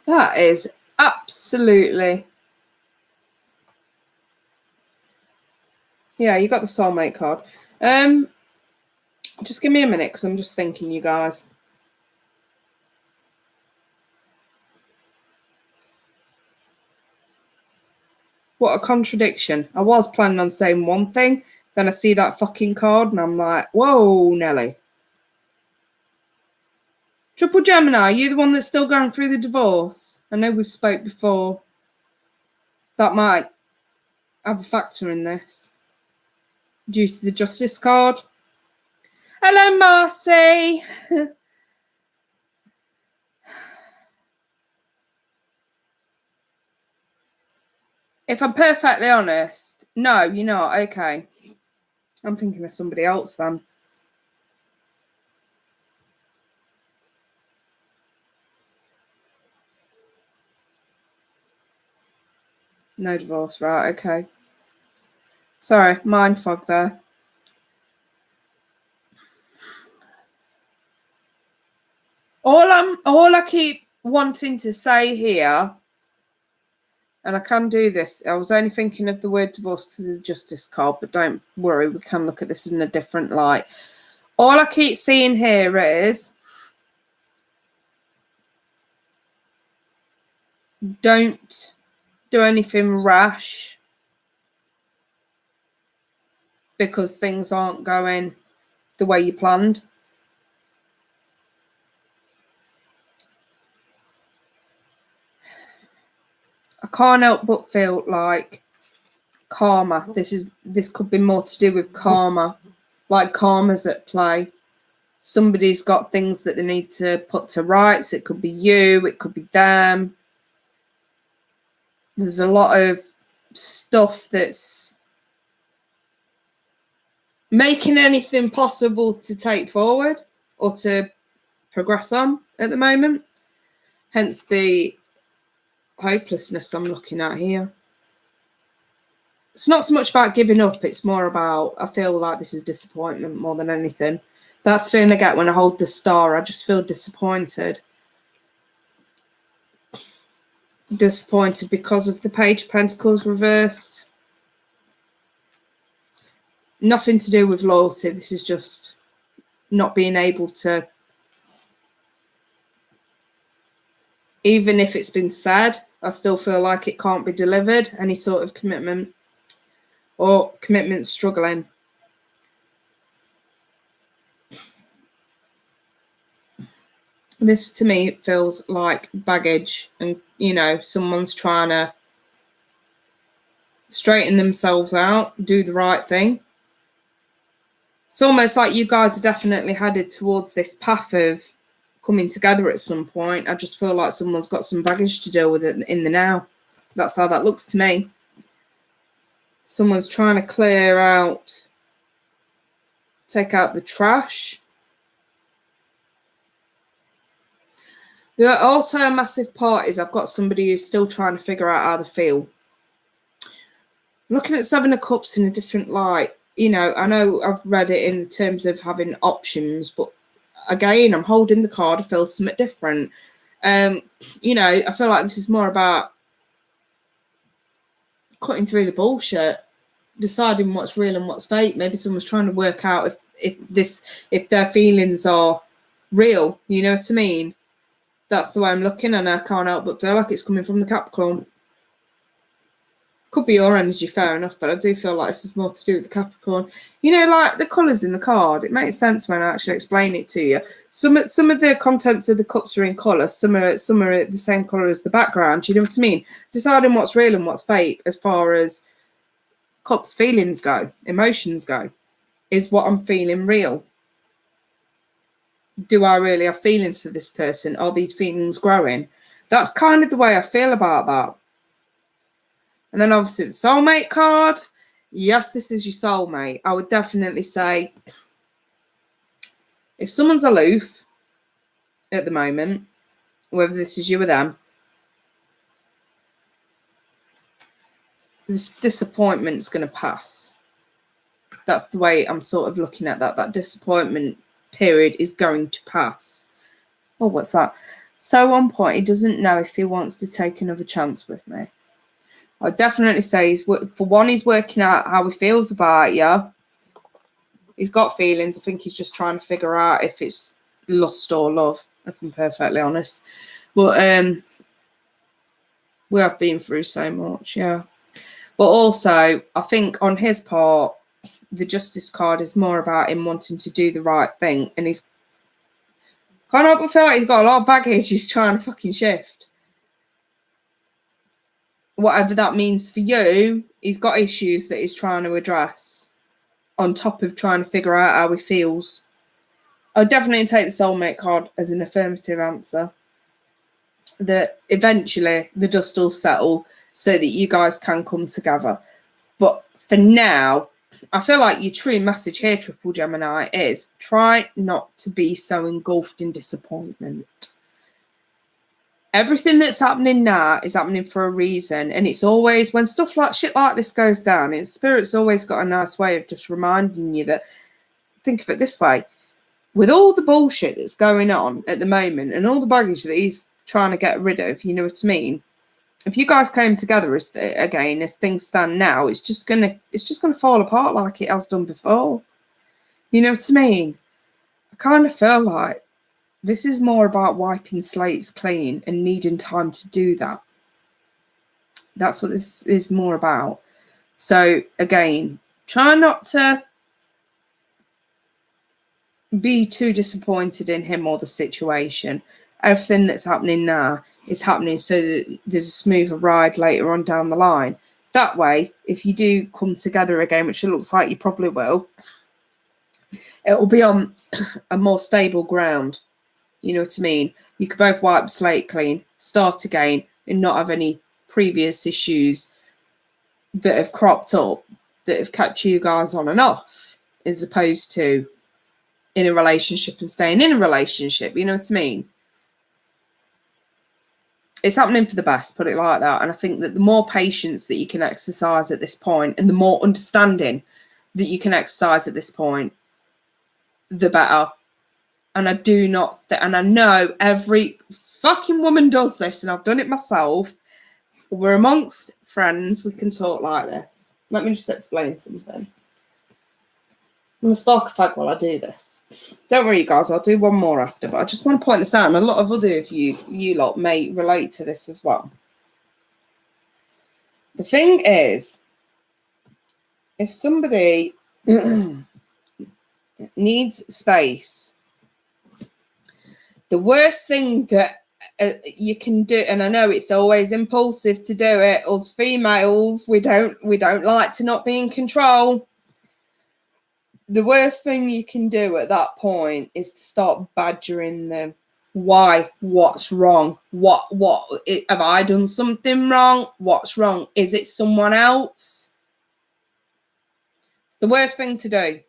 That is absolutely... Yeah, you got the soulmate card. Just give me a minute because I'm just thinking, you guys. What a contradiction. I was planning on saying one thing, then I see that fucking card and I'm like, whoa, Nelly. Triple Gemini, are you the one that's still going through the divorce? I know we've spoke before. That might have a factor in this. Due to the Justice card. Hello, Marcy. If I'm perfectly honest, no, you're not. Okay. I'm thinking of somebody else then. No divorce, right, okay. Sorry, mind fog there. All I keep wanting to say here, and I can do this, I was only thinking of the word divorce because of the Justice card, but don't worry, we can look at this in a different light. All I keep seeing here is don't do anything rash because things aren't going the way you planned. I can't help but feel like karma. This could be more to do with karma. Like karma's at play. Somebody's got things that they need to put to rights. It could be you, it could be them. There's a lot of stuff that's making anything possible to take forward or to progress on at the moment. Hence the hopelessness I'm looking at here. It's not so much about giving up, it's more about, I feel like this is disappointment more than anything. That's the feeling I get when I hold the Star. I just feel disappointed. Disappointed because of the Page of Pentacles reversed. Nothing to do with loyalty. This is just not being able to, even if it's been said, I still feel like it can't be delivered, any sort of commitment, or commitment struggling. This to me feels like baggage, and you know, someone's trying to straighten themselves out, do the right thing. It's almost like you guys are definitely headed towards this path of coming together at some point. I just feel like someone's got some baggage to deal with it in the now. That's how that looks to me. Someone's trying to clear out, take out the trash. There are also a massive part is I've got somebody who's still trying to figure out how they feel. I'm looking at Seven of Cups in a different light. You know I've read it in terms of having options, but again, I'm holding the card, I feel something different. You know, I feel like this is more about cutting through the bullshit, deciding what's real and what's fake. Maybe someone's trying to work out if their feelings are real. You know what I mean? That's the way I'm looking, and I can't help but feel like it's coming from the Capricorn. Could be your energy, fair enough, but I do feel like this is more to do with the Capricorn. You know, like the colours in the card, it makes sense when I actually explain it to you. Some of the contents of the cups are in colour, some are the same colour as the background, you know what I mean? Deciding what's real and what's fake as far as cups feelings go, emotions go. Is what I'm feeling real? Do I really have feelings for this person? Are these feelings growing? That's kind of the way I feel about that. And then obviously the soulmate card. Yes, this is your soulmate. I would definitely say if someone's aloof at the moment, whether this is you or them, this disappointment's going to pass. That's the way I'm sort of looking at that. That disappointment period is going to pass. Oh, what's that? So on point, he doesn't know if he wants to take another chance with me. I'd definitely say, for one, he's working out how he feels about you. He's got feelings. I think he's just trying to figure out if it's lust or love, if I'm perfectly honest. But we have been through so much, yeah. But also, I think on his part, the Justice card is more about him wanting to do the right thing. And he's kind of, I feel like he's got a lot of baggage he's trying to fucking shift. Whatever that means for you, he's got issues that he's trying to address on top of trying to figure out how he feels. I would definitely take the soulmate card as an affirmative answer. That eventually the dust will settle so that you guys can come together. But for now, I feel like your true message here, Triple Gemini, is try not to be so engulfed in disappointment. Everything that's happening now is happening for a reason. And it's always, when stuff like shit like this goes down, Spirit's always got a nice way of just reminding you that, think of it this way, with all the bullshit that's going on at the moment and all the baggage that he's trying to get rid of, you know what I mean? If you guys came together as things stand now, it's just gonna fall apart like it has done before. You know what I mean? I kind of feel like this is more about wiping slates clean and needing time to do that. That's what this is more about. So again, try not to be too disappointed in him or the situation. Everything that's happening now is happening so that there's a smoother ride later on down the line. That way, if you do come together again, which it looks like you probably will, it'll be on a more stable ground. You know what I mean? You could both wipe the slate clean, start again, and not have any previous issues that have cropped up that have kept you guys on and off, as opposed to in a relationship and staying in a relationship. You know what I mean? It's happening for the best, put it like that. And I think that the more patience that you can exercise at this point and the more understanding that you can exercise at this point, the better. And I do not, and I know every fucking woman does this, and I've done it myself. We're amongst friends, we can talk like this. Let me just explain something. I'm going to spark a fag while I do this. Don't worry, you guys, I'll do one more after, but I just want to point this out, and a lot of other of you lot may relate to this as well. The thing is, if somebody needs space, the worst thing that you can do, and I know it's always impulsive to do it, us females, we don't like to not be in control. The worst thing you can do at that point is to start badgering them. Why? What's wrong? What have I done something wrong? What's wrong? Is it someone else? The worst thing to do.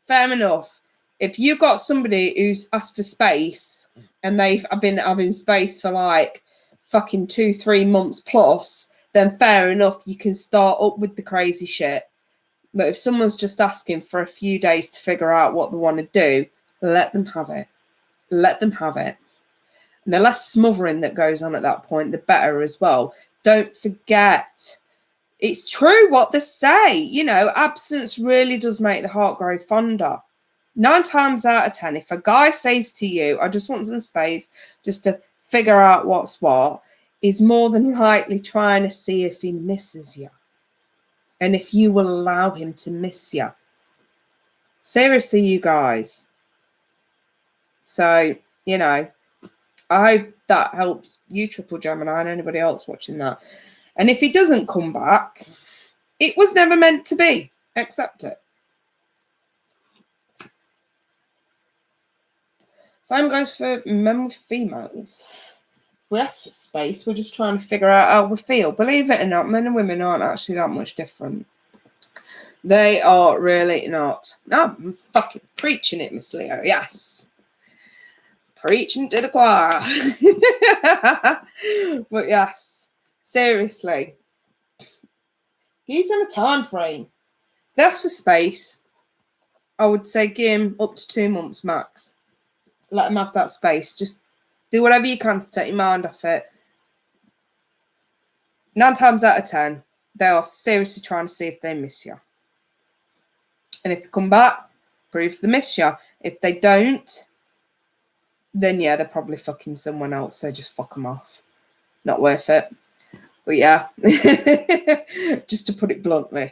Fair enough. If you've got somebody who's asked for space and they've been having space for like fucking 2-3 months plus, then fair enough, you can start up with the crazy shit. But if someone's just asking for a few days to figure out what they want to do, let them have it. Let them have it. And the less smothering that goes on at that point, the better as well. Don't forget, it's true what they say. You know, absence really does make the heart grow fonder. 9 times out of 10, if a guy says to you, I just want some space just to figure out what's what, is more than likely trying to see if he misses you. And if you will allow him to miss you. Seriously, you guys. So, you know, I hope that helps you, Triple Gemini, and anybody else watching that. And if he doesn't come back, it was never meant to be. Accept it. Same goes for men with females. We ask for space. We're just trying to figure out how we feel. Believe it or not, men and women aren't actually that much different. They are really not. No, I'm fucking preaching it, Miss Leo. Yes. Preaching to the choir. But yes, seriously. Use them a time frame. If that's for space, I would say give him up to 2 months max. Let him have that space. Just do whatever you can to take your mind off it. 9 times out of 10, they are seriously trying to see if they miss you. And if they come back, proves they miss you. If they don't, then yeah, they're probably fucking someone else. So just fuck them off. Not worth it. But yeah, just to put it bluntly.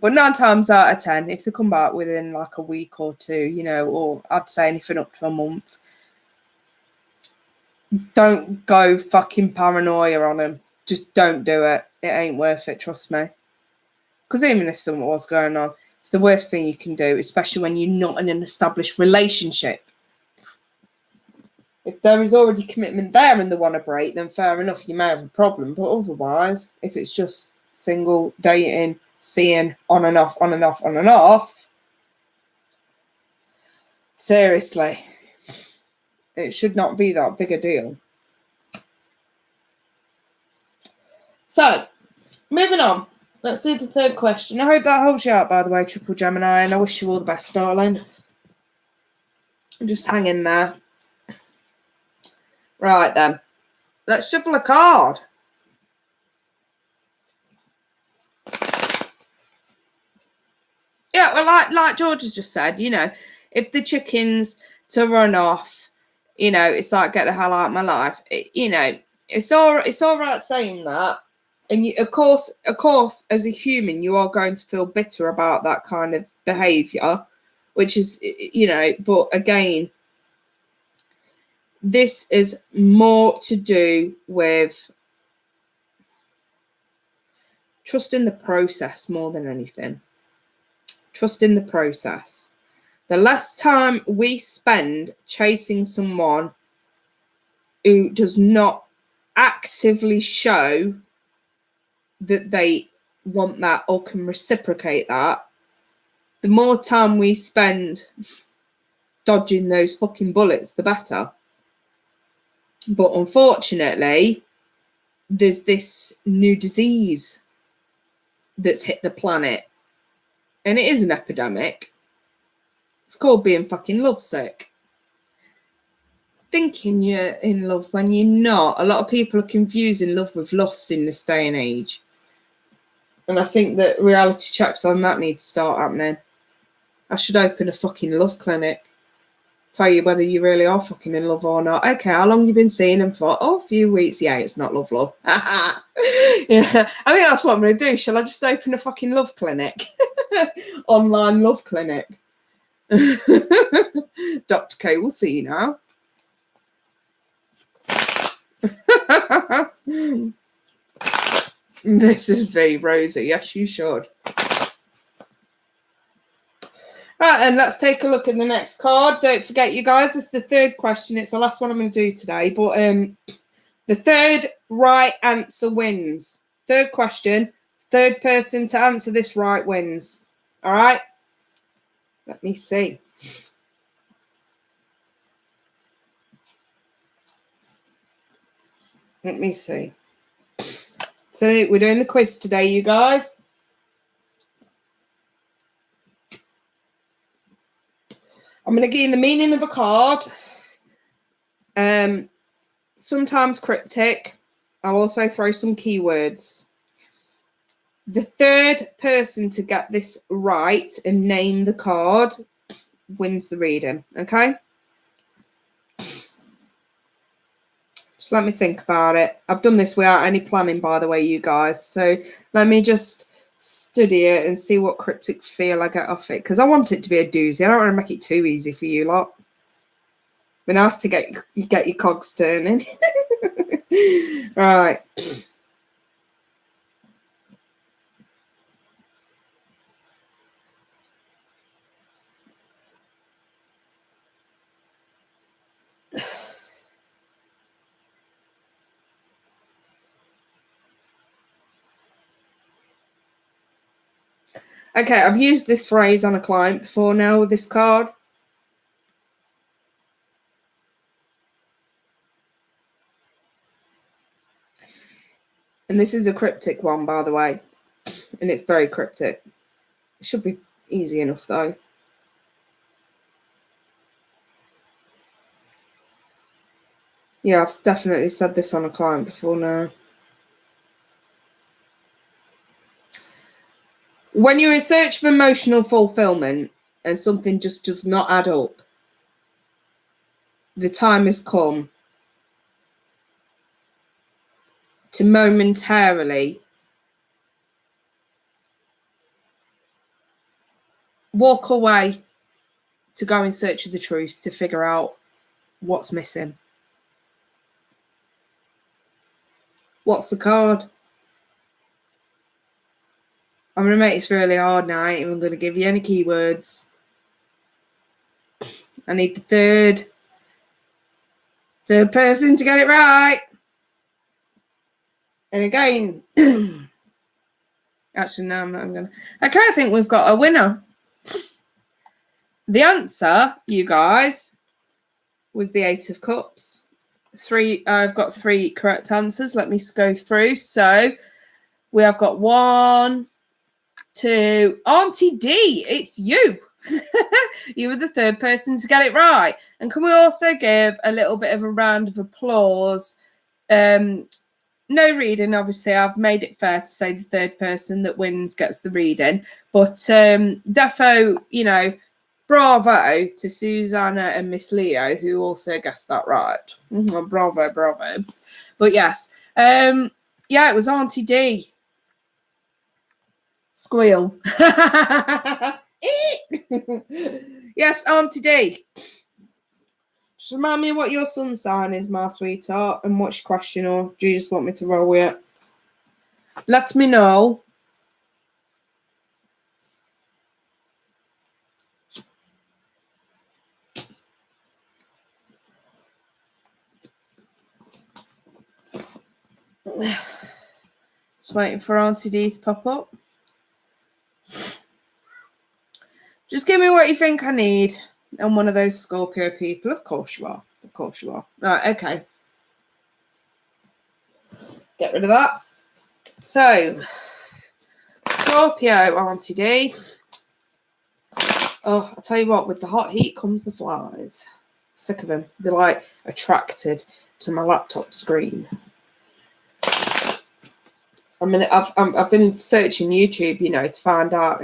But 9 times out of 10, if they come back within like a week or 2, you know, or I'd say anything up to a month, don't go fucking paranoia on them. Just don't do it. It ain't worth it, trust me. Because even if something was going on, it's the worst thing you can do, especially when you're not in an established relationship. If there is already commitment there and they want to break, then fair enough, you may have a problem. But otherwise, if it's just single, dating, seeing, on and off, on and off, on and off, seriously, it should not be that big a deal. So, moving on. Let's do the third question. I hope that helps you out, by the way, Triple Gemini, and I wish you all the best, darling. Just hang in there. Right then. Let's shuffle a card. Yeah, well, like George has just said, you know, if the chicken's to run off, you know, it's like get the hell out of my life. You know, it's all right saying that, and you, of course, as a human, you are going to feel bitter about that kind of behaviour, which is, you know, but again, this is more to do with trusting the process more than anything. Trusting the process. The less time we spend chasing someone who does not actively show that they want that or can reciprocate that, the more time we spend dodging those fucking bullets, the better. But unfortunately, there's this new disease that's hit the planet. And it is an epidemic. It's called being fucking lovesick. Thinking you're in love when you're not. A lot of people are confusing love with lust in this day and age. And I think that reality checks on that need to start happening. I should open a fucking love clinic. Tell you whether you really are fucking in love or not. Okay, how long you been seeing him for? Oh, a few weeks. Yeah, it's not love. Yeah, I think that's what I'm going to do. Shall I just open a fucking love clinic? Online love clinic. Dr. K will see you now. This is V, Rosie. Yes, you should. Right, then let's take a look at the next card. Don't forget, you guys, it's the third question. It's the last one I'm going to do today. But the third right answer wins. Third question, third person to answer this right wins. All right? Let me see. Let me see. So we're doing the quiz today, you guys. I'm going to give you the meaning of a card. Sometimes cryptic. I'll also throw some keywords. The third person to get this right and name the card wins the reading, okay? Just let me think about it. I've done this without any planning, by the way, you guys. So let me just study it and see what cryptic feel I get off it. Because I want it to be a doozy. I don't want to make it too easy for you lot. Be nice to get your cogs turning. Right. Okay, I've used this phrase on a client before now with this card. And this is a cryptic one, by the way. And it's very cryptic. It should be easy enough, though. Yeah, I've definitely said this on a client before now. When you're in search of emotional fulfillment and something just does not add up, the time has come to momentarily walk away to go in search of the truth to figure out what's missing. What's the card? I'm going to make this really hard now. I ain't even going to give you any keywords. I need the third person to get it right. And again, actually, no, I'm not going to. Okay, I think we've got a winner. The answer, you guys, was the 8 of Cups. I've got 3 correct answers. Let me go through. So we have got 1, 2. Auntie D, it's you. You were the third person to get it right. And can we also give a little bit of a round of applause? No reading, obviously. I've made it fair to say the third person that wins gets the reading. But defo, you know, bravo to Susanna and Miss Leo, who also guessed that right. Bravo, bravo. But yes, yeah, it was Auntie D. Squeal. Yes, Auntie D. Just remind me what your sun sign is, my sweetheart, and what's your question, or do you just want me to roll with it? Let me know. Just waiting for Auntie D to pop up. Just give me what you think I need. I'm one of those Scorpio people. Of course you are. Of course you are. Right, okay. Get rid of that. So, Scorpio, Auntie D. Oh, I'll tell you what, with the hot heat comes the flies. Sick of them. They're like attracted to my laptop screen. I mean, I've been searching YouTube, you know, to find out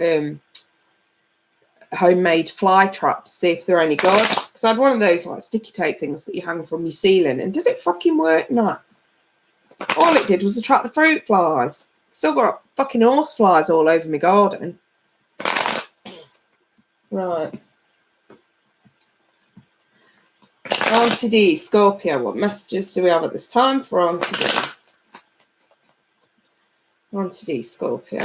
homemade fly traps, see if they're any good. Because I had one of those like sticky tape things that you hang from your ceiling, and did it fucking work? No. All it did was attract the fruit flies. Still got fucking horse flies all over my garden. Right. Auntie D, Scorpio, what messages do we have at this time for Auntie D? Auntie D, Scorpio.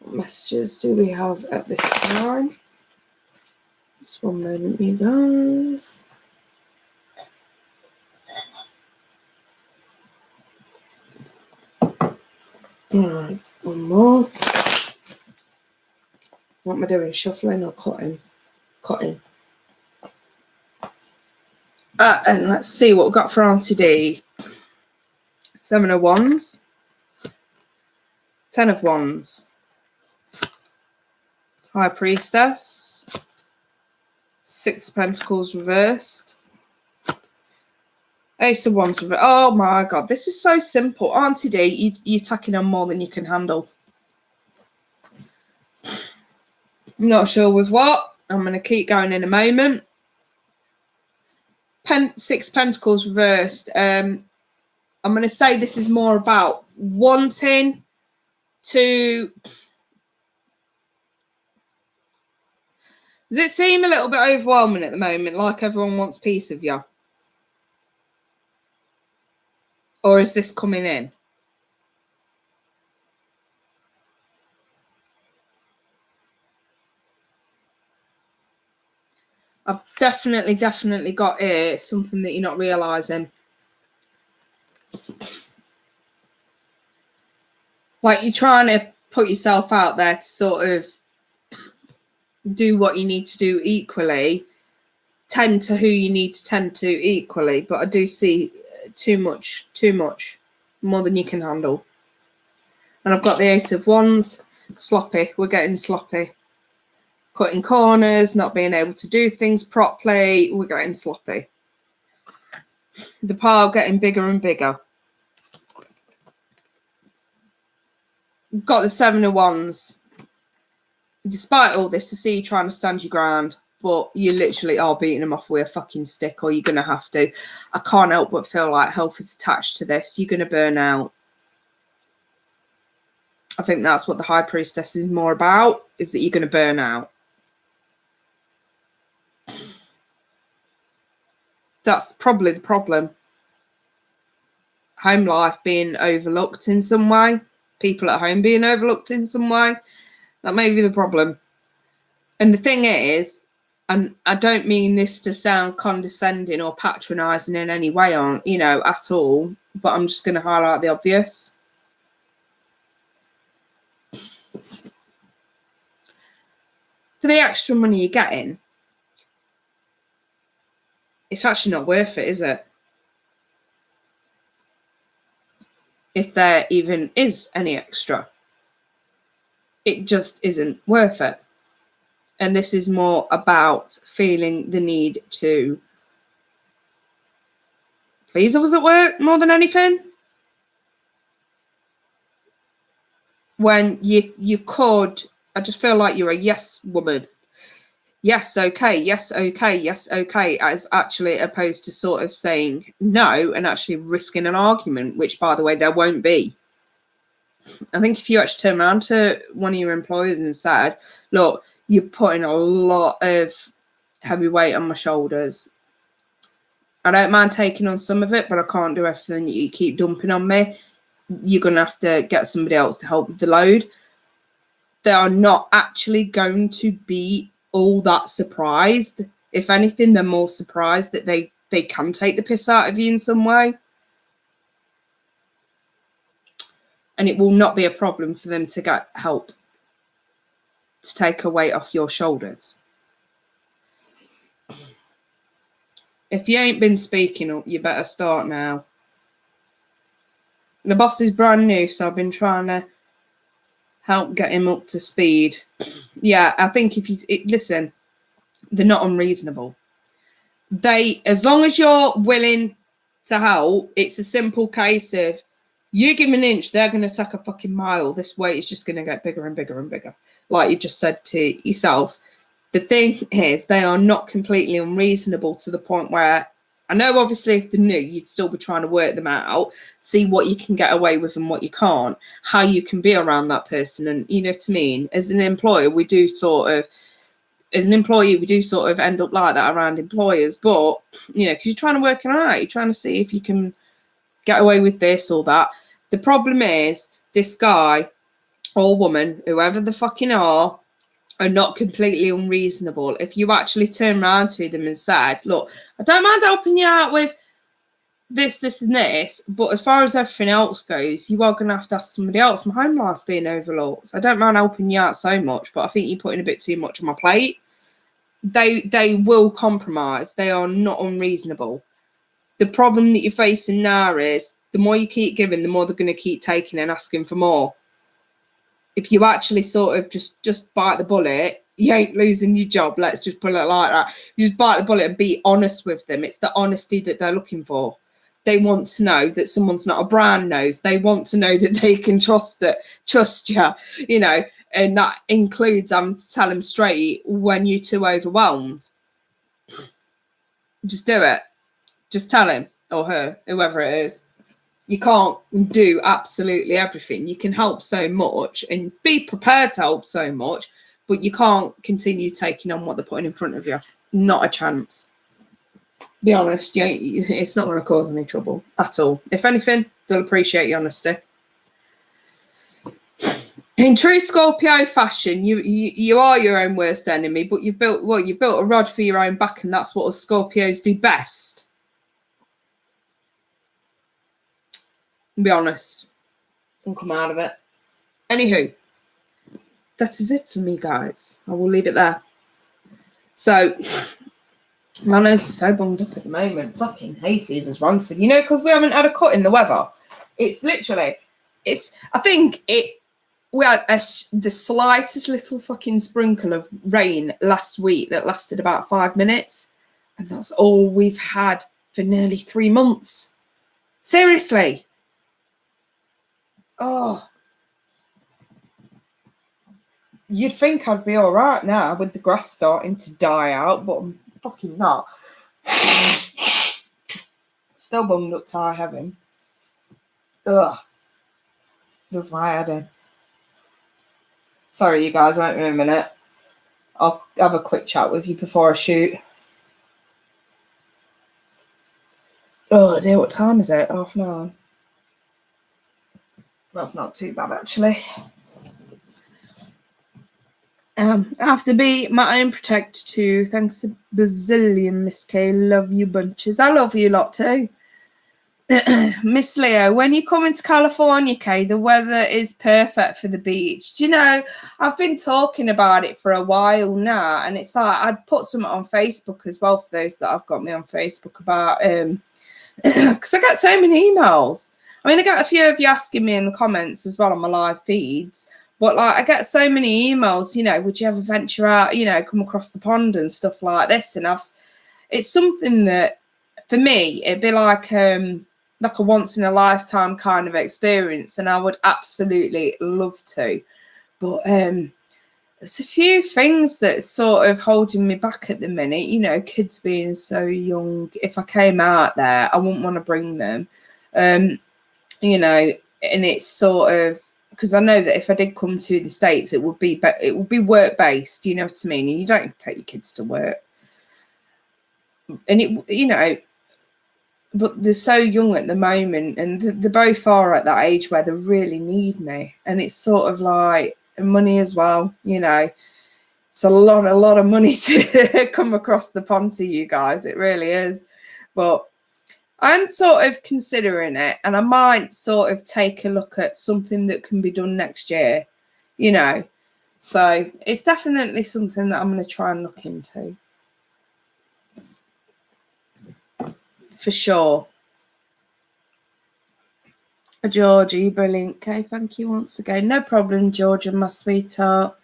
What messages do we have at this time? Just one moment, you guys. Right, one more. What am I doing? Shuffling or cutting? Cutting. And let's see what we've got for Auntie D. 7 of Wands. 10 of Wands. High Priestess. 6 of Pentacles reversed. Ace of Wands. Oh my God, this is so simple. Auntie D, you're tacking on more than you can handle. I'm not sure with what. I'm going to keep going in a moment. Six Pentacles reversed. I'm going to say this is more about wanting to... Does it seem a little bit overwhelming at the moment, like everyone wants piece of you? Or is this coming in? I've definitely got here something that you're not realising. Like you're trying to put yourself out there to sort of do what you need to do equally, tend to who you need to tend to equally. But I do see too much, more than you can handle. And I've got the Ace of Wands, sloppy. We're getting sloppy. Cutting corners, not being able to do things properly. We're getting sloppy. The pile getting bigger and bigger. We've got the Seven of Wands. Despite all this, I see you trying to stand your ground, but you literally are beating them off with a fucking stick, or you're going to have to. I can't help but feel like health is attached to this. You're going to burn out. I think that's what the High Priestess is more about, is that you're going to burn out. That's probably the problem. Home life being overlooked in some way. People at home being overlooked in some way. That may be the problem. And the thing is, and I don't mean this to sound condescending or patronising in any way, at all, but I'm just going to highlight the obvious. For the extra money you're getting, it's actually not worth it, is it? If there even is any extra. It just isn't worth it. And this is more about feeling the need to please others at work more than anything. When you could, I just feel like you're a yes woman. Yes, okay, yes, okay, yes, okay, as actually opposed to sort of saying no and actually risking an argument, which, by the way, there won't be. I think if you actually turn around to one of your employers and said, look, you're putting a lot of heavy weight on my shoulders. I don't mind taking on some of it, but I can't do everything that you keep dumping on me. You're going to have to get somebody else to help with the load. They are not actually going to be all that surprised. If anything, they're more surprised that they can take the piss out of you in some way. And it will not be a problem for them to get help to take a weight off your shoulders. If you ain't been speaking up, you better start now. The boss is brand new, so I've been trying to help get him up to speed. Yeah, I think if you listen, they're not unreasonable. As long as you're willing to help, it's a simple case of you give an inch, they're going to take a fucking mile. This weight is just going to get bigger and bigger and bigger. Like you just said to yourself. The thing is, they are not completely unreasonable to the point where, I know obviously if they're new, you'd still be trying to work them out, see what you can get away with and what you can't, how you can be around that person. And you know what I mean? As an employer, we do sort of end up like that around employers. But, because you're trying to work it out, you're trying to see if you can get away with this or that. The problem is, this guy or woman, whoever the fucking are not completely unreasonable. If you actually turn around to them and said, look, I don't mind helping you out with this, and this, but as far as everything else goes, you are going to have to ask somebody else. My home life's being overlooked. I don't mind helping you out so much, but I think you're putting a bit too much on my plate. They will compromise. They are not unreasonable. The problem that you're facing now is the more you keep giving, the more they're going to keep taking and asking for more. If you actually sort of just bite the bullet, you ain't losing your job. Let's just put it like that. You just bite the bullet and be honest with them. It's the honesty that they're looking for. They want to know that someone's not a brown nose. They want to know that they can trust you, you know, and that includes tell them straight when you're too overwhelmed. Just do it. Just tell him or her, whoever it is. You can't do absolutely everything. You can help so much and be prepared to help so much, but you can't continue taking on what they're putting in front of you. Not a chance. Be honest, it's not going to cause any trouble at all. If anything, they'll appreciate your honesty. In true Scorpio fashion, you are your own worst enemy, but you've built a rod for your own back, and that's what us Scorpios do best. Be honest and come out of it. Anywho, that is it for me, guys. I will leave it there. So, my nose is so bunged up at the moment. Fucking hay fever's rancid. You know, because we haven't had a cut in the weather. It's literally, I think we had the slightest little fucking sprinkle of rain last week that lasted about 5 minutes. And that's all we've had for nearly 3 months. Seriously. Oh. You'd think I'd be all right now with the grass starting to die out, but I'm fucking not. Still bummed up to high heaven. Ugh. Does my head in. Sorry, you guys, wait me a minute. I'll have a quick chat with you before I shoot. Oh dear, what time is it? 9:30. That's not too bad, actually. I have to be my own protector too. Thanks a bazillion, Miss K. Love you bunches. I love you lot too. Miss Leo, when you come into California, Kay, the weather is perfect for the beach. Do you know, I've been talking about it for a while now, and it's like I'd put something on Facebook as well for those that have got me on Facebook about because I get so many emails. I mean, I got a few of you asking me in the comments as well on my live feeds, but like I get so many emails, you know, would you ever venture out, you know, come across the pond and stuff like this? And it's something that for me, it'd be like a once in a lifetime kind of experience, and I would absolutely love to. But there's a few things that's sort of holding me back at the minute, you know, kids being so young. If I came out there, I wouldn't want to bring them, you know, and it's sort of because I know that if I did come to the States, it would be work based, you know what I mean? And you don't take your kids to work, and it, you know. But they're so young at the moment, and they both are at that age where they really need me. And it's sort of like money as well, you know. It's a lot of money to come across the pond to you guys. It really is. But I'm sort of considering it, and I might sort of take a look at something that can be done next year, you know. So it's definitely something that I'm going to try and look into. For sure. Georgie, brilliant. Okay, thank you once again. No problem, Georgia, my sweetheart.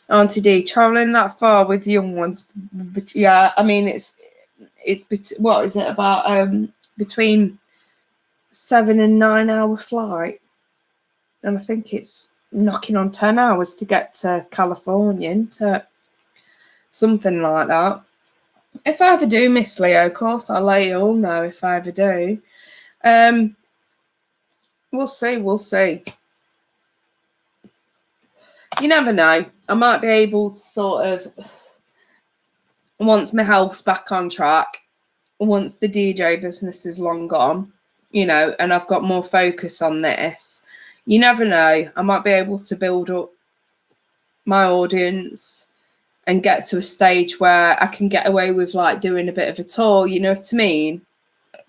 Auntie D, travelling that far with young ones. But yeah, I mean, it's what is it about between 7 and 9 hour flight, and I think it's knocking on 10 hours to get to California, to something like that. If I ever do, Miss Leo, of course, I'll let you all know if I ever do. We'll see. You never know. I might be able to sort of, once my health's back on track, once the DJ business is long gone, you know, and I've got more focus on this, you never know. I might be able to build up my audience and get to a stage where I can get away with like doing a bit of a tour, you know what I mean?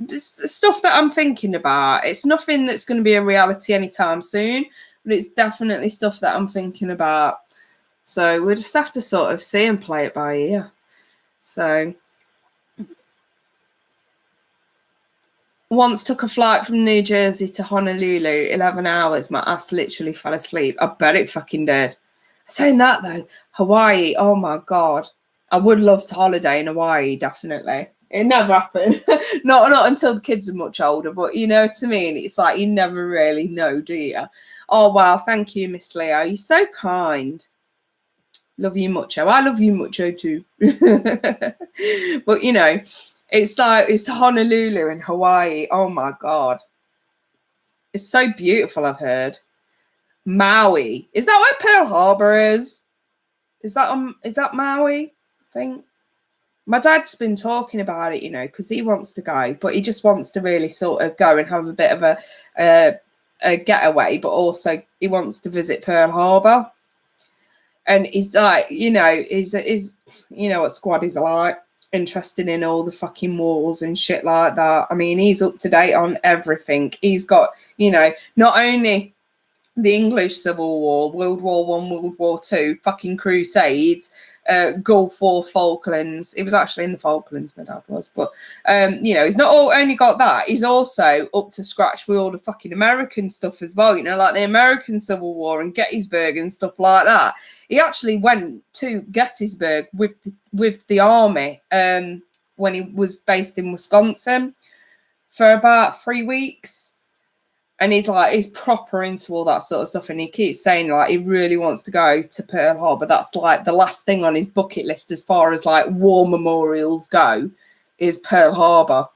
It's stuff that I'm thinking about. It's nothing that's going to be a reality anytime soon, but it's definitely stuff that I'm thinking about. So we'll just have to sort of see and play it by ear. So once took a flight from New Jersey to Honolulu, 11 hours. My ass literally fell asleep. I bet it fucking did. Saying that though, Hawaii, oh my God. I would love to holiday in Hawaii, definitely. It never happened. not until the kids are much older, but you know what I mean? It's like you never really know, do you? Oh, wow. Thank you, Miss Leo. You're so kind. Love you mucho. I love you mucho too. But, you know, it's like, it's Honolulu in Hawaii. Oh, my God. It's so beautiful, I've heard. Maui. Is that where Pearl Harbor is? Is that Maui? I think. My dad's been talking about it, you know, because he wants to go, but he just wants to really sort of go and have a bit of a getaway, but also he wants to visit Pearl Harbor. And he's like, you know, is you know what squad is like, interested in all the fucking wars and shit like that. I mean, he's up to date on everything. He's got, you know, not only the English Civil War, World War One, World War Two, fucking Crusades, Gulf War, Falklands. It was actually in the Falklands, my dad was, but you know, he's not only got that, he's also up to scratch with all the fucking American stuff as well, you know, like the American Civil War and Gettysburg and stuff like that. He actually went to Gettysburg with the army when he was based in Wisconsin for about 3 weeks. And he's like, he's proper into all that sort of stuff. And he keeps saying, like, he really wants to go to Pearl Harbor. That's like the last thing on his bucket list as far as like war memorials go, is Pearl Harbor.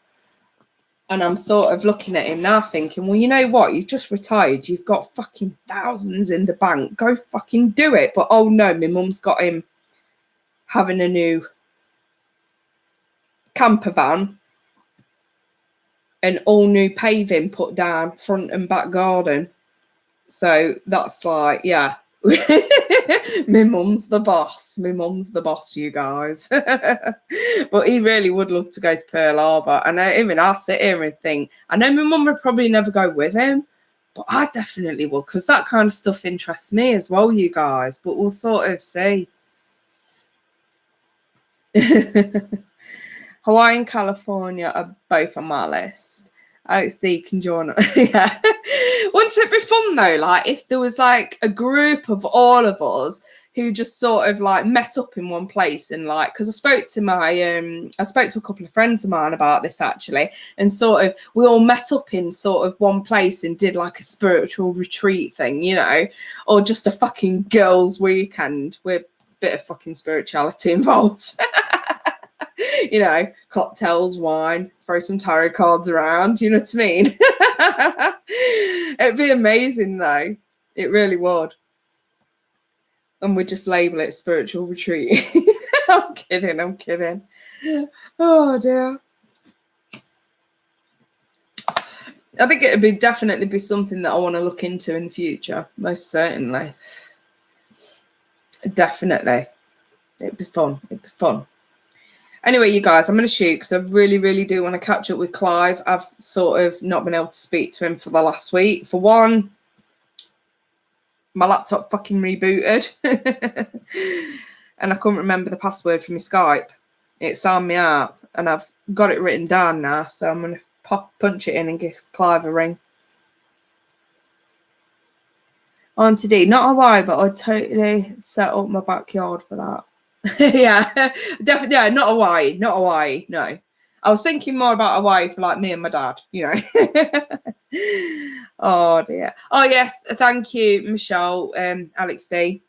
And I'm sort of looking at him now thinking, well, you know what? You've just retired. You've got fucking thousands in the bank. Go fucking do it. But oh no, my mum's got him having a new camper van. An all new paving put down front and back garden. So that's like, yeah. My mum's the boss. My mum's the boss, you guys. But he really would love to go to Pearl Harbor. And even I sit here and think, I know my mum would probably never go with him, but I definitely would, because that kind of stuff interests me as well, you guys. But we'll sort of see. Hawaii and California are both on my list. Alex D can join. Yeah. Wouldn't it be fun though? Like if there was like a group of all of us who just sort of like met up in one place and like, because I spoke to a couple of friends of mine about this actually, and sort of we all met up in sort of one place and did like a spiritual retreat thing, you know, or just a fucking girls' weekend with a bit of fucking spirituality involved. You know, cocktails, wine, throw some tarot cards around, you know what I mean? It'd be amazing though. It really would. And we just label it spiritual retreat. I'm kidding. Oh dear. I think it would definitely be something that I want to look into in the future, most certainly. Definitely. It'd be fun. Anyway, you guys, I'm going to shoot because I really, really do want to catch up with Clive. I've sort of not been able to speak to him for the last week. For one, my laptop fucking rebooted. And I couldn't remember the password for my Skype. It signed me out. And I've got it written down now. So I'm going to punch it in and give Clive a ring. On today, not Hawaii, but I'd totally set up my backyard for that. Yeah, definitely. Yeah, not Hawaii. No, I was thinking more about Hawaii for like me and my dad, you know. Oh dear. Oh yes, thank you, Michelle. Alex D.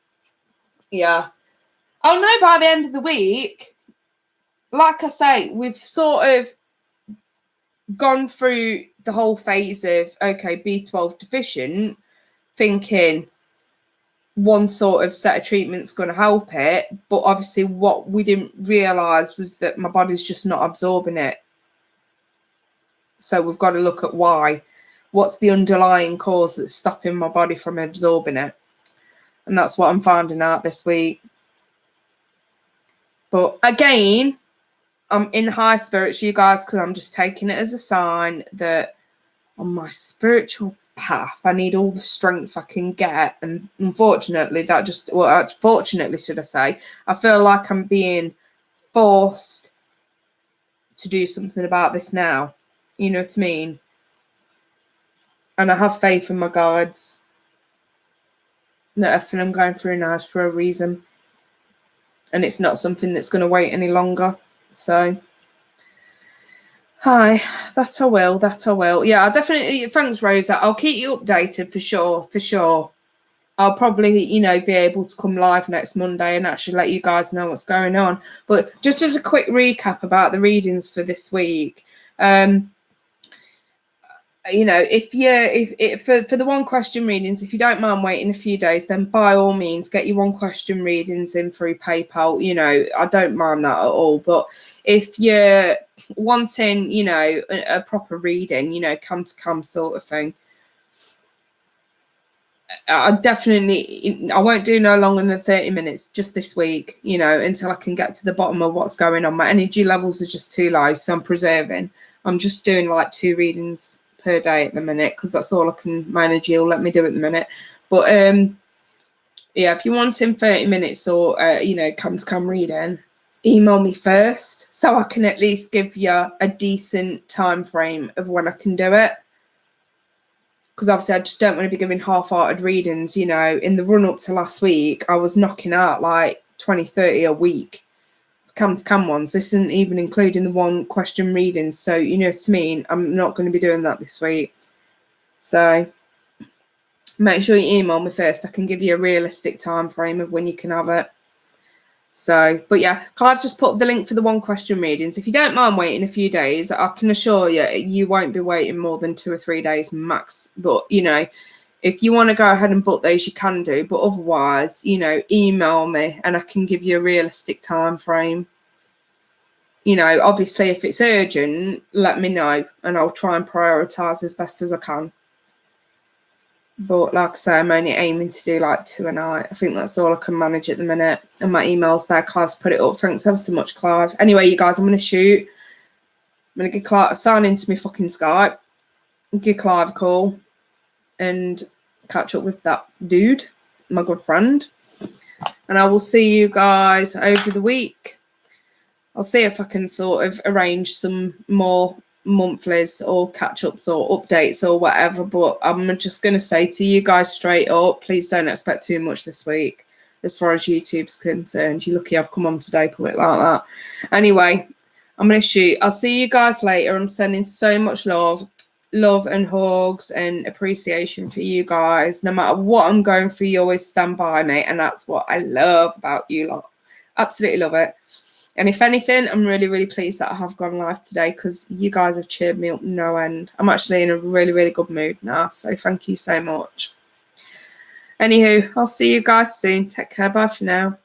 Yeah. Oh no, by the end of the week, like I say, we've sort of gone through the whole phase of okay, B12 deficient, thinking one sort of set of treatment's going to help it, but obviously what we didn't realize was that my body's just not absorbing it. So we've got to look at why. What's the underlying cause that's stopping my body from absorbing it? And that's what I'm finding out this week. But again, I'm in high spirits, you guys, because I'm just taking it as a sign that on my spiritual path, I need all the strength I can get. And unfortunately, fortunately, should I say, I feel like I'm being forced to do something about this now. You know what I mean? And I have faith in my guides that everything I'm going through now is for a reason. And it's not something that's going to wait any longer. So Hi, that I will, that I will. Yeah, I'll definitely, thanks, Rosa. I'll keep you updated for sure, for sure. I'll probably, you know, be able to come live next Monday and actually let you guys know what's going on. But just as a quick recap about the readings for this week, you know, if for the one question readings, if you don't mind waiting a few days, then by all means get your one question readings in through PayPal. You know, I don't mind that at all. But if you're wanting, you know, a proper reading, you know, come to come sort of thing, I won't do no longer than 30 minutes just this week, you know, until I can get to the bottom of what's going on. My energy levels are just too low, so I'm preserving. I'm just doing like 2 readings per day at the minute because that's all I can, my energy will let me do at the minute. But yeah, if you want in 30 minutes or you know, come to come reading, email me first so I can at least give you a decent time frame of when I can do it. Because obviously I just don't want to be giving half-hearted readings. You know, in the run-up to last week, I was knocking out like 20, 30 a week. Come to come ones. This isn't even including the one question readings. So, you know what I mean? I'm not going to be doing that this week. So, make sure you email me first. I can give you a realistic time frame of when you can have it. So, but yeah, Clive just put the link for the one question readings. If you don't mind waiting a few days, I can assure you, you won't be waiting more than 2 or 3 days max. But, you know, if you want to go ahead and book those, you can do. But otherwise, you know, email me and I can give you a realistic time frame. You know, obviously, if it's urgent, let me know and I'll try and prioritise as best as I can. But like I say, I'm only aiming to do like 2 a night. I think that's all I can manage at the minute. And my email's there. Clive's put it up. Thanks ever so much, Clive. Anyway, you guys, I'm going to shoot. I'm going to get Clive, sign into my fucking Skype, give Clive a call and catch up with that dude, my good friend. And I will see you guys over the week. I'll see if I can sort of arrange some more monthlies or catch-ups or updates or whatever, but I'm just going to say to you guys straight up, please don't expect too much this week as far as YouTube's concerned. You're lucky I've come on today, put it like that. Anyway, I'm going to shoot. I'll see you guys later. I'm sending so much love and hugs and appreciation for you guys. No matter what I'm going through, you always stand by me, and that's what I love about you lot. Absolutely love it. And if anything, I'm really, really pleased that I have gone live today because you guys have cheered me up no end. I'm actually in a really, really good mood now. So thank you so much. Anywho, I'll see you guys soon. Take care. Bye for now.